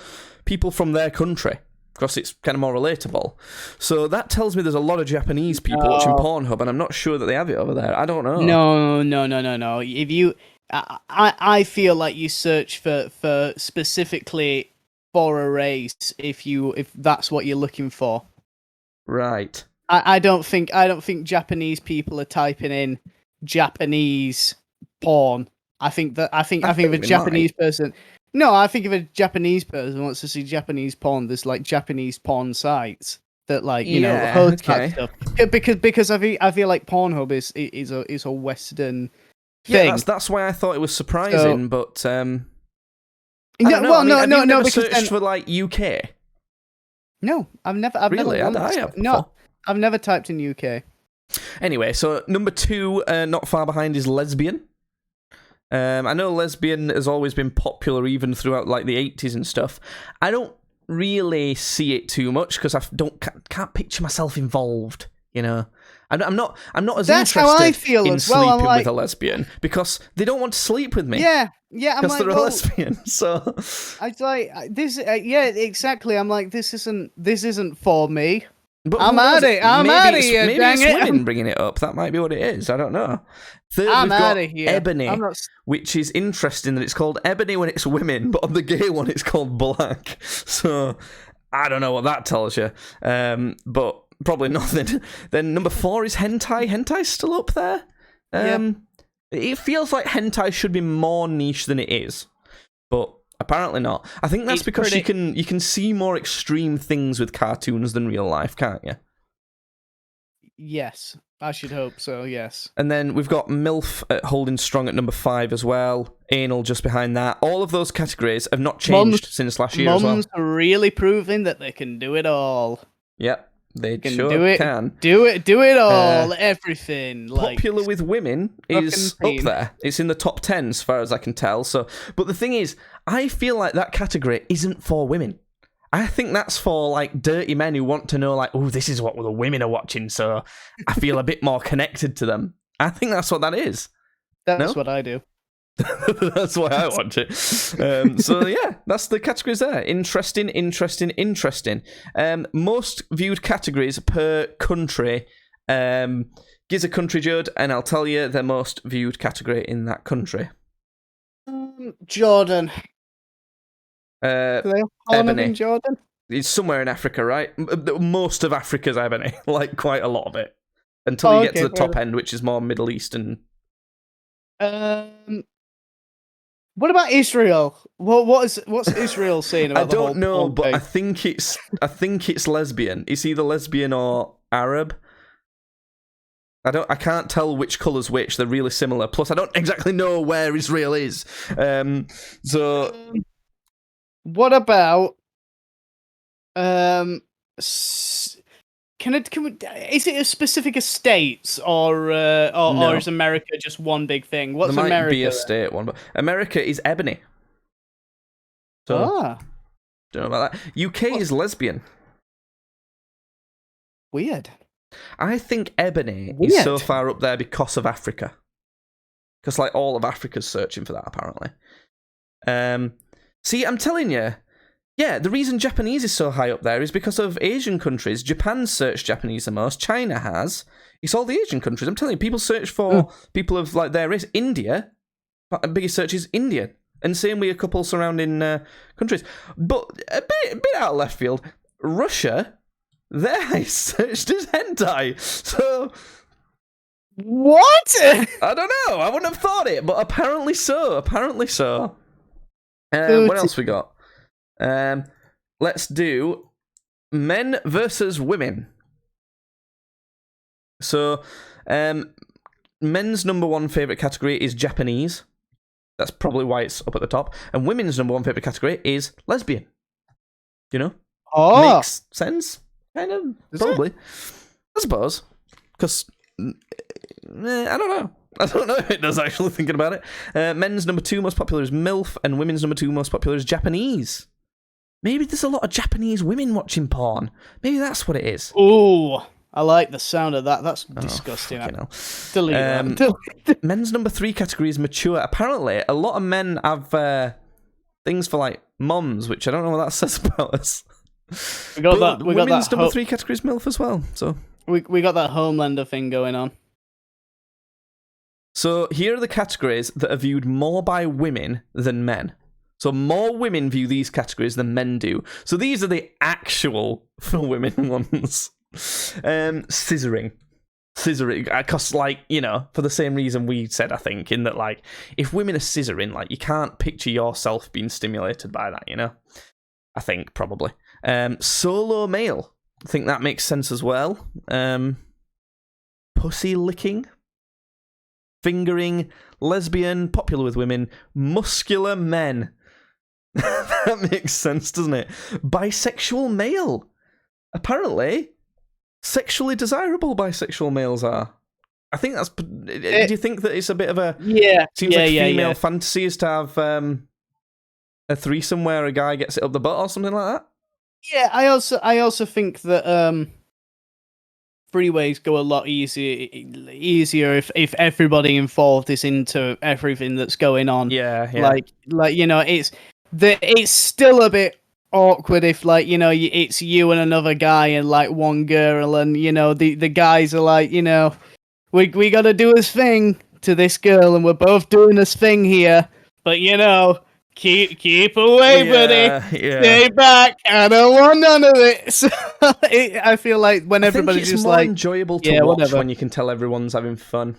Speaker 1: people from their country because it's kind of more relatable. So that tells me there's a lot of Japanese people watching Pornhub, and I'm not sure that they have it over there. I don't know.
Speaker 2: No. If you, I feel like you search for specifically for a race if that's what you're looking for.
Speaker 1: Right.
Speaker 2: I don't think Japanese people are typing in Japanese porn. I think if a Japanese person. No, I think if a Japanese person wants to see Japanese porn, there's like Japanese porn sites that host that stuff. Because I feel like Pornhub is a Western thing.
Speaker 1: Yeah, that's why I thought it was surprising, but
Speaker 2: No, because
Speaker 1: searched for like UK.
Speaker 2: No, I've never. I've never typed in UK.
Speaker 1: Anyway, so number 2, not far behind, is lesbian. I know lesbian has always been popular even throughout like the 80s and stuff. I don't really see it too much because can't picture myself involved, you know. I'm not as
Speaker 2: That's
Speaker 1: interested
Speaker 2: how I feel
Speaker 1: in
Speaker 2: as well.
Speaker 1: sleeping with a lesbian because they don't want to sleep with me.
Speaker 2: Yeah, I'm
Speaker 1: because
Speaker 2: like,
Speaker 1: they're a lesbian. So
Speaker 2: I like this. Yeah, exactly. I'm like, this isn't for me.
Speaker 1: But
Speaker 2: I'm out of here.
Speaker 1: Maybe
Speaker 2: Dang
Speaker 1: it's
Speaker 2: it!
Speaker 1: women bringing it up. That might be what it is. I don't know. Third,
Speaker 2: I'm
Speaker 1: we've got
Speaker 2: out of here.
Speaker 1: Ebony, which is interesting that it's called Ebony when it's women, but on the gay one it's called Black. So I don't know what that tells you. But probably nothing. Then number 4 is hentai. Hentai's still up there. It feels like hentai should be more niche than it is, but apparently not. I think that's because you can see more extreme things with cartoons than real life, can't you?
Speaker 2: Yes, I should hope so, yes.
Speaker 1: And then we've got MILF holding strong at number 5 as well. Anal just behind that. All of those categories have not changed since last year as well.
Speaker 2: Mums are really proving that they can do it all.
Speaker 1: Yep, they
Speaker 2: can
Speaker 1: sure
Speaker 2: do it,
Speaker 1: can.
Speaker 2: Do it all, everything.
Speaker 1: Popular with women is up there. It's in the top 10 as far as I can tell. So, but the thing is, I feel like that category isn't for women. I think that's for like dirty men who want to know, like, oh, this is what the women are watching, so I feel a bit more connected to them. I think that's what that is.
Speaker 2: That's what I do.
Speaker 1: That's why I watch it. So yeah, that's the categories there. Interesting. Most viewed categories per country. Gives a country, Judd, and I'll tell you the most viewed category in that country.
Speaker 2: Jordan.
Speaker 1: Do
Speaker 2: they have Ebony in Jordan?
Speaker 1: It's somewhere in Africa, right? Most of Africa's Ebony, like quite a lot of it, until you get to the top end, which is more Middle Eastern.
Speaker 2: What about Israel? What's Israel saying about the whole?
Speaker 1: I don't know, but I think it's lesbian. It's either lesbian or Arab. I can't tell which colour's which. They're really similar. Plus, I don't exactly know where Israel is.
Speaker 2: What about is it a specific estates or is America just one big thing? What's
Speaker 1: there might
Speaker 2: America?
Speaker 1: Be a state one, but America is ebony. So don't know about that. UK is lesbian.
Speaker 2: Weird.
Speaker 1: I think Ebony is
Speaker 2: Weird.
Speaker 1: so far up there because of Africa. Because like all of Africa's searching for that apparently. See, I'm telling you, yeah, the reason Japanese is so high up there is because of Asian countries. Japan's searched Japanese the most. China has. It's all the Asian countries. I'm telling you, people search for people of like their race. India, the biggest search is India, and same with a couple surrounding countries. But a bit out of left field, Russia, their highest searched is hentai. So
Speaker 2: What?
Speaker 1: I don't know. I wouldn't have thought it, but apparently so. Apparently so. What else we got? Let's do men versus women. So, men's number one favourite category is Japanese. That's probably why it's up at the top. And women's number one favourite category is lesbian. You know?
Speaker 2: Oh,
Speaker 1: Makes sense? Kind of, probably. I suppose. Because, I don't know. I don't know if it does, actually, thinking about it. Men's number two most popular is MILF, and women's number two most popular is Japanese. Maybe there's a lot of Japanese women watching porn. Maybe that's what it is.
Speaker 2: ooh, I like the sound of that. That's disgusting.
Speaker 1: Fucking hell.
Speaker 2: Delete that.
Speaker 1: Men's number three category is mature. Apparently, a lot of men have things for, like, moms, which I don't know what that says about us.
Speaker 2: We got
Speaker 1: But
Speaker 2: that. We got
Speaker 1: women's
Speaker 2: that.
Speaker 1: number three category is MILF as well, so...
Speaker 2: We got that Homelander thing going on.
Speaker 1: So here are the categories that are viewed more by women than men. So more women view these categories than men do. So these are the actual for women ones. Scissoring. Because, like, you know, for the same reason we said, I think, in that, like, if women are scissoring, like, you can't picture yourself being stimulated by that, you know? I think, probably. Solo male. I think that makes sense as well. Pussy licking. Fingering, lesbian, popular with women, muscular men. That makes sense, doesn't it? Bisexual male. Apparently, sexually desirable bisexual males are. I think that's... do you think that it's a bit of a...
Speaker 2: Yeah.
Speaker 1: Seems like female fantasy is to have a threesome where a guy gets it up the butt or something like that?
Speaker 2: Yeah, I also think that freeways go a lot easier if everybody involved is into everything that's going on.
Speaker 1: Yeah.
Speaker 2: Like you know, it's still a bit awkward if, like, you know, it's you and another guy and like one girl, and you know the guys are like, you know, we got to do his thing to this girl, and we're both doing this thing here, but you know. Keep away, buddy.
Speaker 1: Yeah.
Speaker 2: Stay back. I don't want none of it. So, I feel like when everybody's just
Speaker 1: more
Speaker 2: like
Speaker 1: enjoyable to watch
Speaker 2: whatever.
Speaker 1: when you can tell everyone's having fun.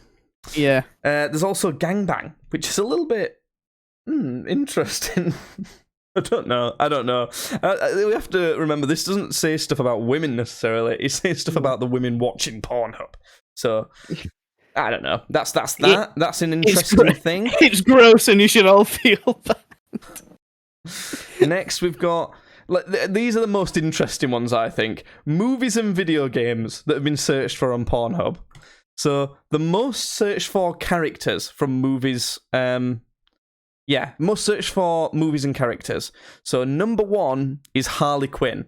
Speaker 2: Yeah.
Speaker 1: There's also gangbang, which is a little bit interesting. I don't know. We have to remember this doesn't say stuff about women necessarily. It says stuff about the women watching Pornhub. So I don't know. That's an interesting thing.
Speaker 2: It's gross, and you should all feel bad.
Speaker 1: Next, we've got... these are the most interesting ones, I think. Movies and video games that have been searched for on Pornhub. So, the most searched for characters from movies... most searched for movies and characters. So, number one is Harley Quinn.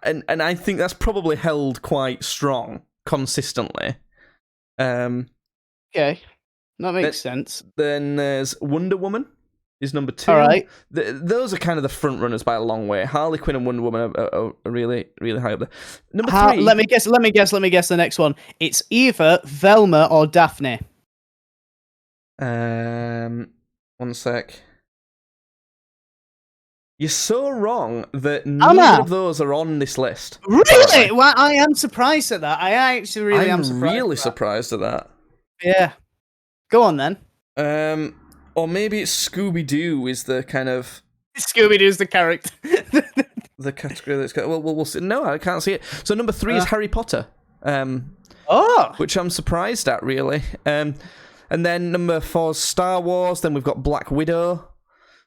Speaker 1: And I think that's probably held quite strong, consistently.
Speaker 2: Okay. That makes sense.
Speaker 1: Then there's Wonder Woman. Is number two.
Speaker 2: All right.
Speaker 1: Those are kind of the front runners by a long way. Harley Quinn and Wonder Woman are really, really high up there. Number three.
Speaker 2: Let me guess the next one. It's either Velma or Daphne.
Speaker 1: One sec. You're so wrong that neither of those are on this list.
Speaker 2: Really? Well, I am surprised at that. I actually really am surprised.
Speaker 1: I'm really surprised at that.
Speaker 2: Yeah. Go on then.
Speaker 1: Or maybe it's Scooby-Doo is the kind of...
Speaker 2: Scooby-Doo's the character.
Speaker 1: the category that's got... Well, we'll see. No, I can't see it. So number three is Harry Potter. Which I'm surprised at, really. And then number four is Star Wars. Then we've got Black Widow,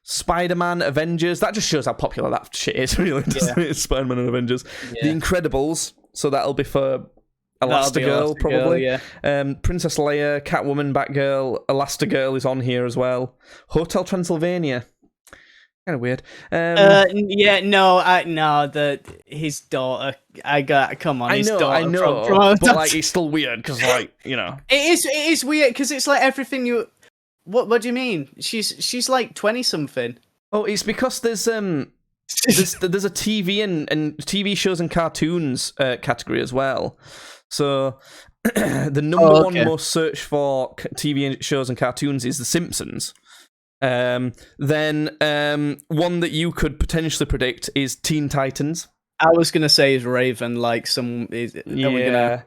Speaker 1: Spider-Man, Avengers. That just shows how popular that shit is, really. Yeah. Spider-Man and Avengers. Yeah. The Incredibles. So that'll be for... Elastigirl, probably.
Speaker 2: Yeah.
Speaker 1: Princess Leia, Catwoman, Batgirl, Elastigirl is on here as well. Hotel Transylvania. Kind of weird.
Speaker 2: Yeah, no, his daughter. Come on,
Speaker 1: I
Speaker 2: his
Speaker 1: know,
Speaker 2: daughter
Speaker 1: I know,
Speaker 2: from
Speaker 1: but like it's still weird because like
Speaker 2: it is weird because it's like everything you. What do you mean? She's like 20 something.
Speaker 1: Oh, it's because there's a TV and TV shows and cartoons category as well. So the number one most searched for TV shows and cartoons is The Simpsons. Then one that you could potentially predict is Teen Titans.
Speaker 2: I was gonna say is Raven, like some. Yeah.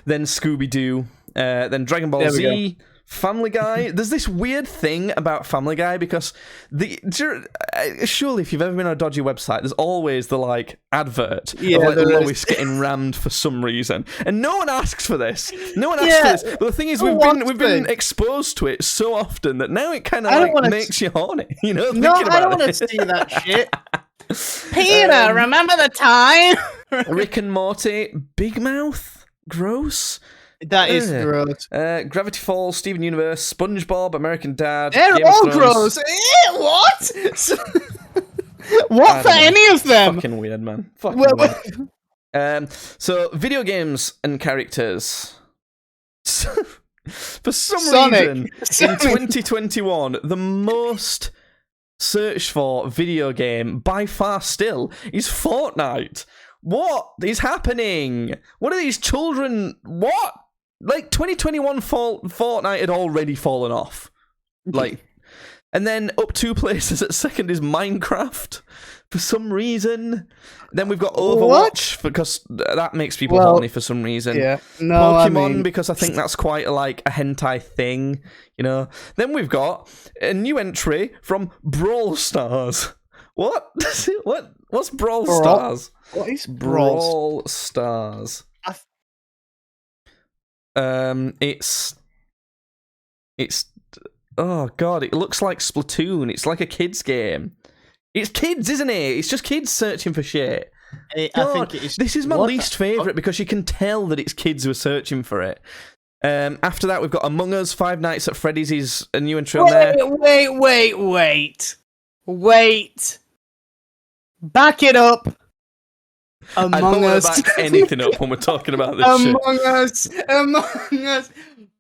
Speaker 1: Then Scooby Doo. Then Dragon Ball Z. Family Guy. There's this weird thing about Family Guy because surely if you've ever been on a dodgy website, there's always the like advert of like Lois getting rammed for some reason, and no one asks for this. No one asks for this. But the thing is, we've been exposed to it so often that now it kind of like makes you horny. You know?
Speaker 2: No, I don't want to see that shit. Peter, remember the time?
Speaker 1: Rick and Morty, Big Mouth, gross.
Speaker 2: That is gross.
Speaker 1: Gravity Falls, Steven Universe, SpongeBob, American Dad.
Speaker 2: They're
Speaker 1: Game
Speaker 2: all
Speaker 1: of Thrones.
Speaker 2: gross. What? What for any of them?
Speaker 1: Fucking weird, man. Fucking weird. So, video games and characters. For some reason, in 2021, the most searched for video game by far still is Fortnite. What is happening? What are these children? What? Like 2021 Fortnite had already fallen off. Like, and then up 2 places at second is Minecraft for some reason. Then we've got Overwatch because that makes people horny for some reason.
Speaker 2: Yeah. No,
Speaker 1: Pokemon because I think that's quite like a hentai thing, you know. Then we've got a new entry from Brawl Stars. What? What's Brawl Stars?
Speaker 2: What is
Speaker 1: Brawl Stars? It's oh god, it looks like Splatoon. It's like a kids game. It's kids, isn't it? It's just kids searching for shit.
Speaker 2: I think it is.
Speaker 1: This is my least favourite because you can tell that it's kids who are searching for it. After that, we've got Among Us, Five Nights at Freddy's is a new entry on there.
Speaker 2: Wait. Back it up.
Speaker 1: I don't want to back anything up when we're talking about this shit.
Speaker 2: Among Us.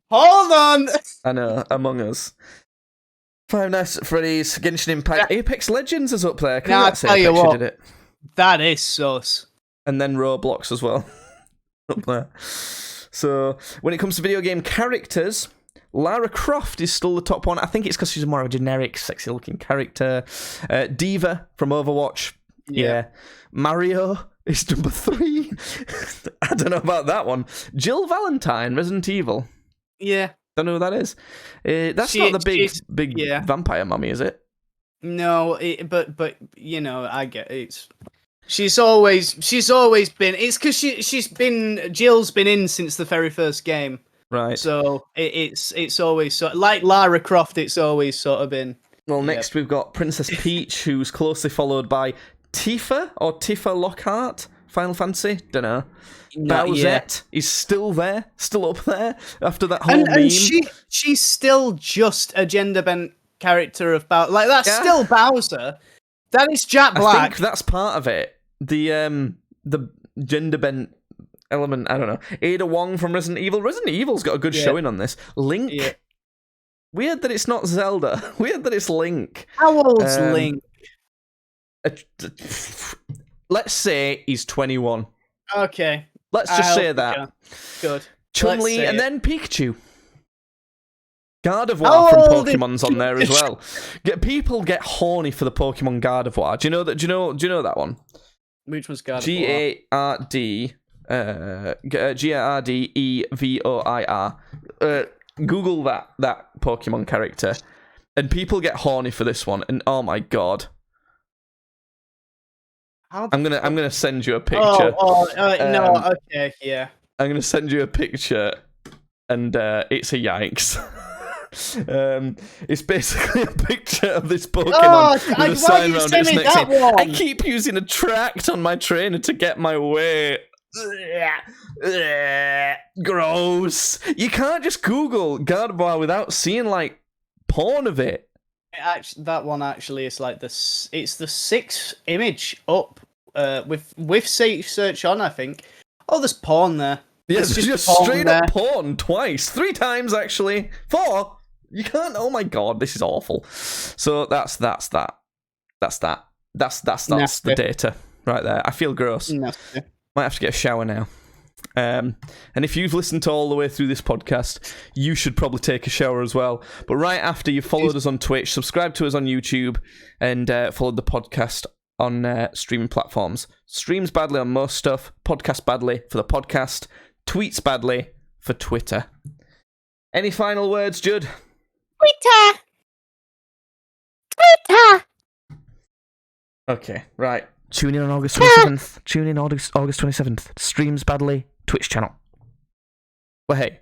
Speaker 2: Hold on.
Speaker 1: I know, Among Us. Five Nights at Freddy's, Genshin Impact, Apex Legends is up there.
Speaker 2: I'll tell you what, did it. That is sus.
Speaker 1: And then Roblox as well. Up there. So, when it comes to video game characters, Lara Croft is still the top one. I think it's because she's more of a generic, sexy-looking character. Diva from Overwatch. Yeah. Mario is number 3. I don't know about that one. Jill Valentine, Resident Evil.
Speaker 2: Yeah.
Speaker 1: Don't know who that is. That's not the big vampire mummy, is it?
Speaker 2: No, but you know, I get it. She's always been. It's because Jill's been in since the very first game,
Speaker 1: right?
Speaker 2: So it's always so like Lara Croft. It's always sort of been.
Speaker 1: Well, next we've got Princess Peach, who's closely followed by Tifa Lockhart, Final Fantasy. Don't know. Bowsette is still there, still up there after that whole meme.
Speaker 2: And she's still just a gender bent character of Bowser. Like that's still Bowser. That is Jack Black.
Speaker 1: I think that's part of it. The gender bent element. I don't know. Ada Wong from Resident Evil. Resident Evil's got a good showing on this. Link. Yeah. Weird that it's not Zelda. Weird that it's Link.
Speaker 2: How old's Link?
Speaker 1: Let's say he's 21.
Speaker 2: Okay.
Speaker 1: Let's just say that.
Speaker 2: Good.
Speaker 1: Chun-Li and then Pikachu. Gardevoir from Pokemon's on there as well. People get horny for the Pokemon Gardevoir. Do you know that? Do you know that one?
Speaker 2: Which one's Gardevoir?
Speaker 1: Gardevoir. Google that Pokemon character, and people get horny for this one. And oh my god. I'm gonna send you a picture.
Speaker 2: No, okay, yeah.
Speaker 1: I'm gonna send you a picture, and it's a yikes. It's basically a picture of this Pokemon with a sign around its neck saying, I keep using a tract on my trainer to get my way. Gross. You can't just Google Gardevoir without seeing like porn of it.
Speaker 2: Actually, that one actually is like it's the sixth image up with search on, I think. Oh, there's porn there.
Speaker 1: Yeah,
Speaker 2: There's
Speaker 1: just
Speaker 2: porn
Speaker 1: straight
Speaker 2: there.
Speaker 1: up porn twice, 3 times actually, 4. You can't. Oh my god, this is awful. So that's that. That's
Speaker 2: Nasty.
Speaker 1: the data right there. I feel gross.
Speaker 2: Nasty.
Speaker 1: Might have to get a shower now. And if you've listened to all the way through this podcast, you should probably take a shower as well. But right after you've followed us on Twitch, subscribe to us on YouTube, and followed the podcast on streaming platforms. Streams badly on most stuff, podcast badly for the podcast, tweets badly for Twitter. Any final words, Judd?
Speaker 3: Twitter.
Speaker 1: Okay, right. Tune in on August 27th. Tune in August 27th. Streams badly, Twitch channel. Well, hey.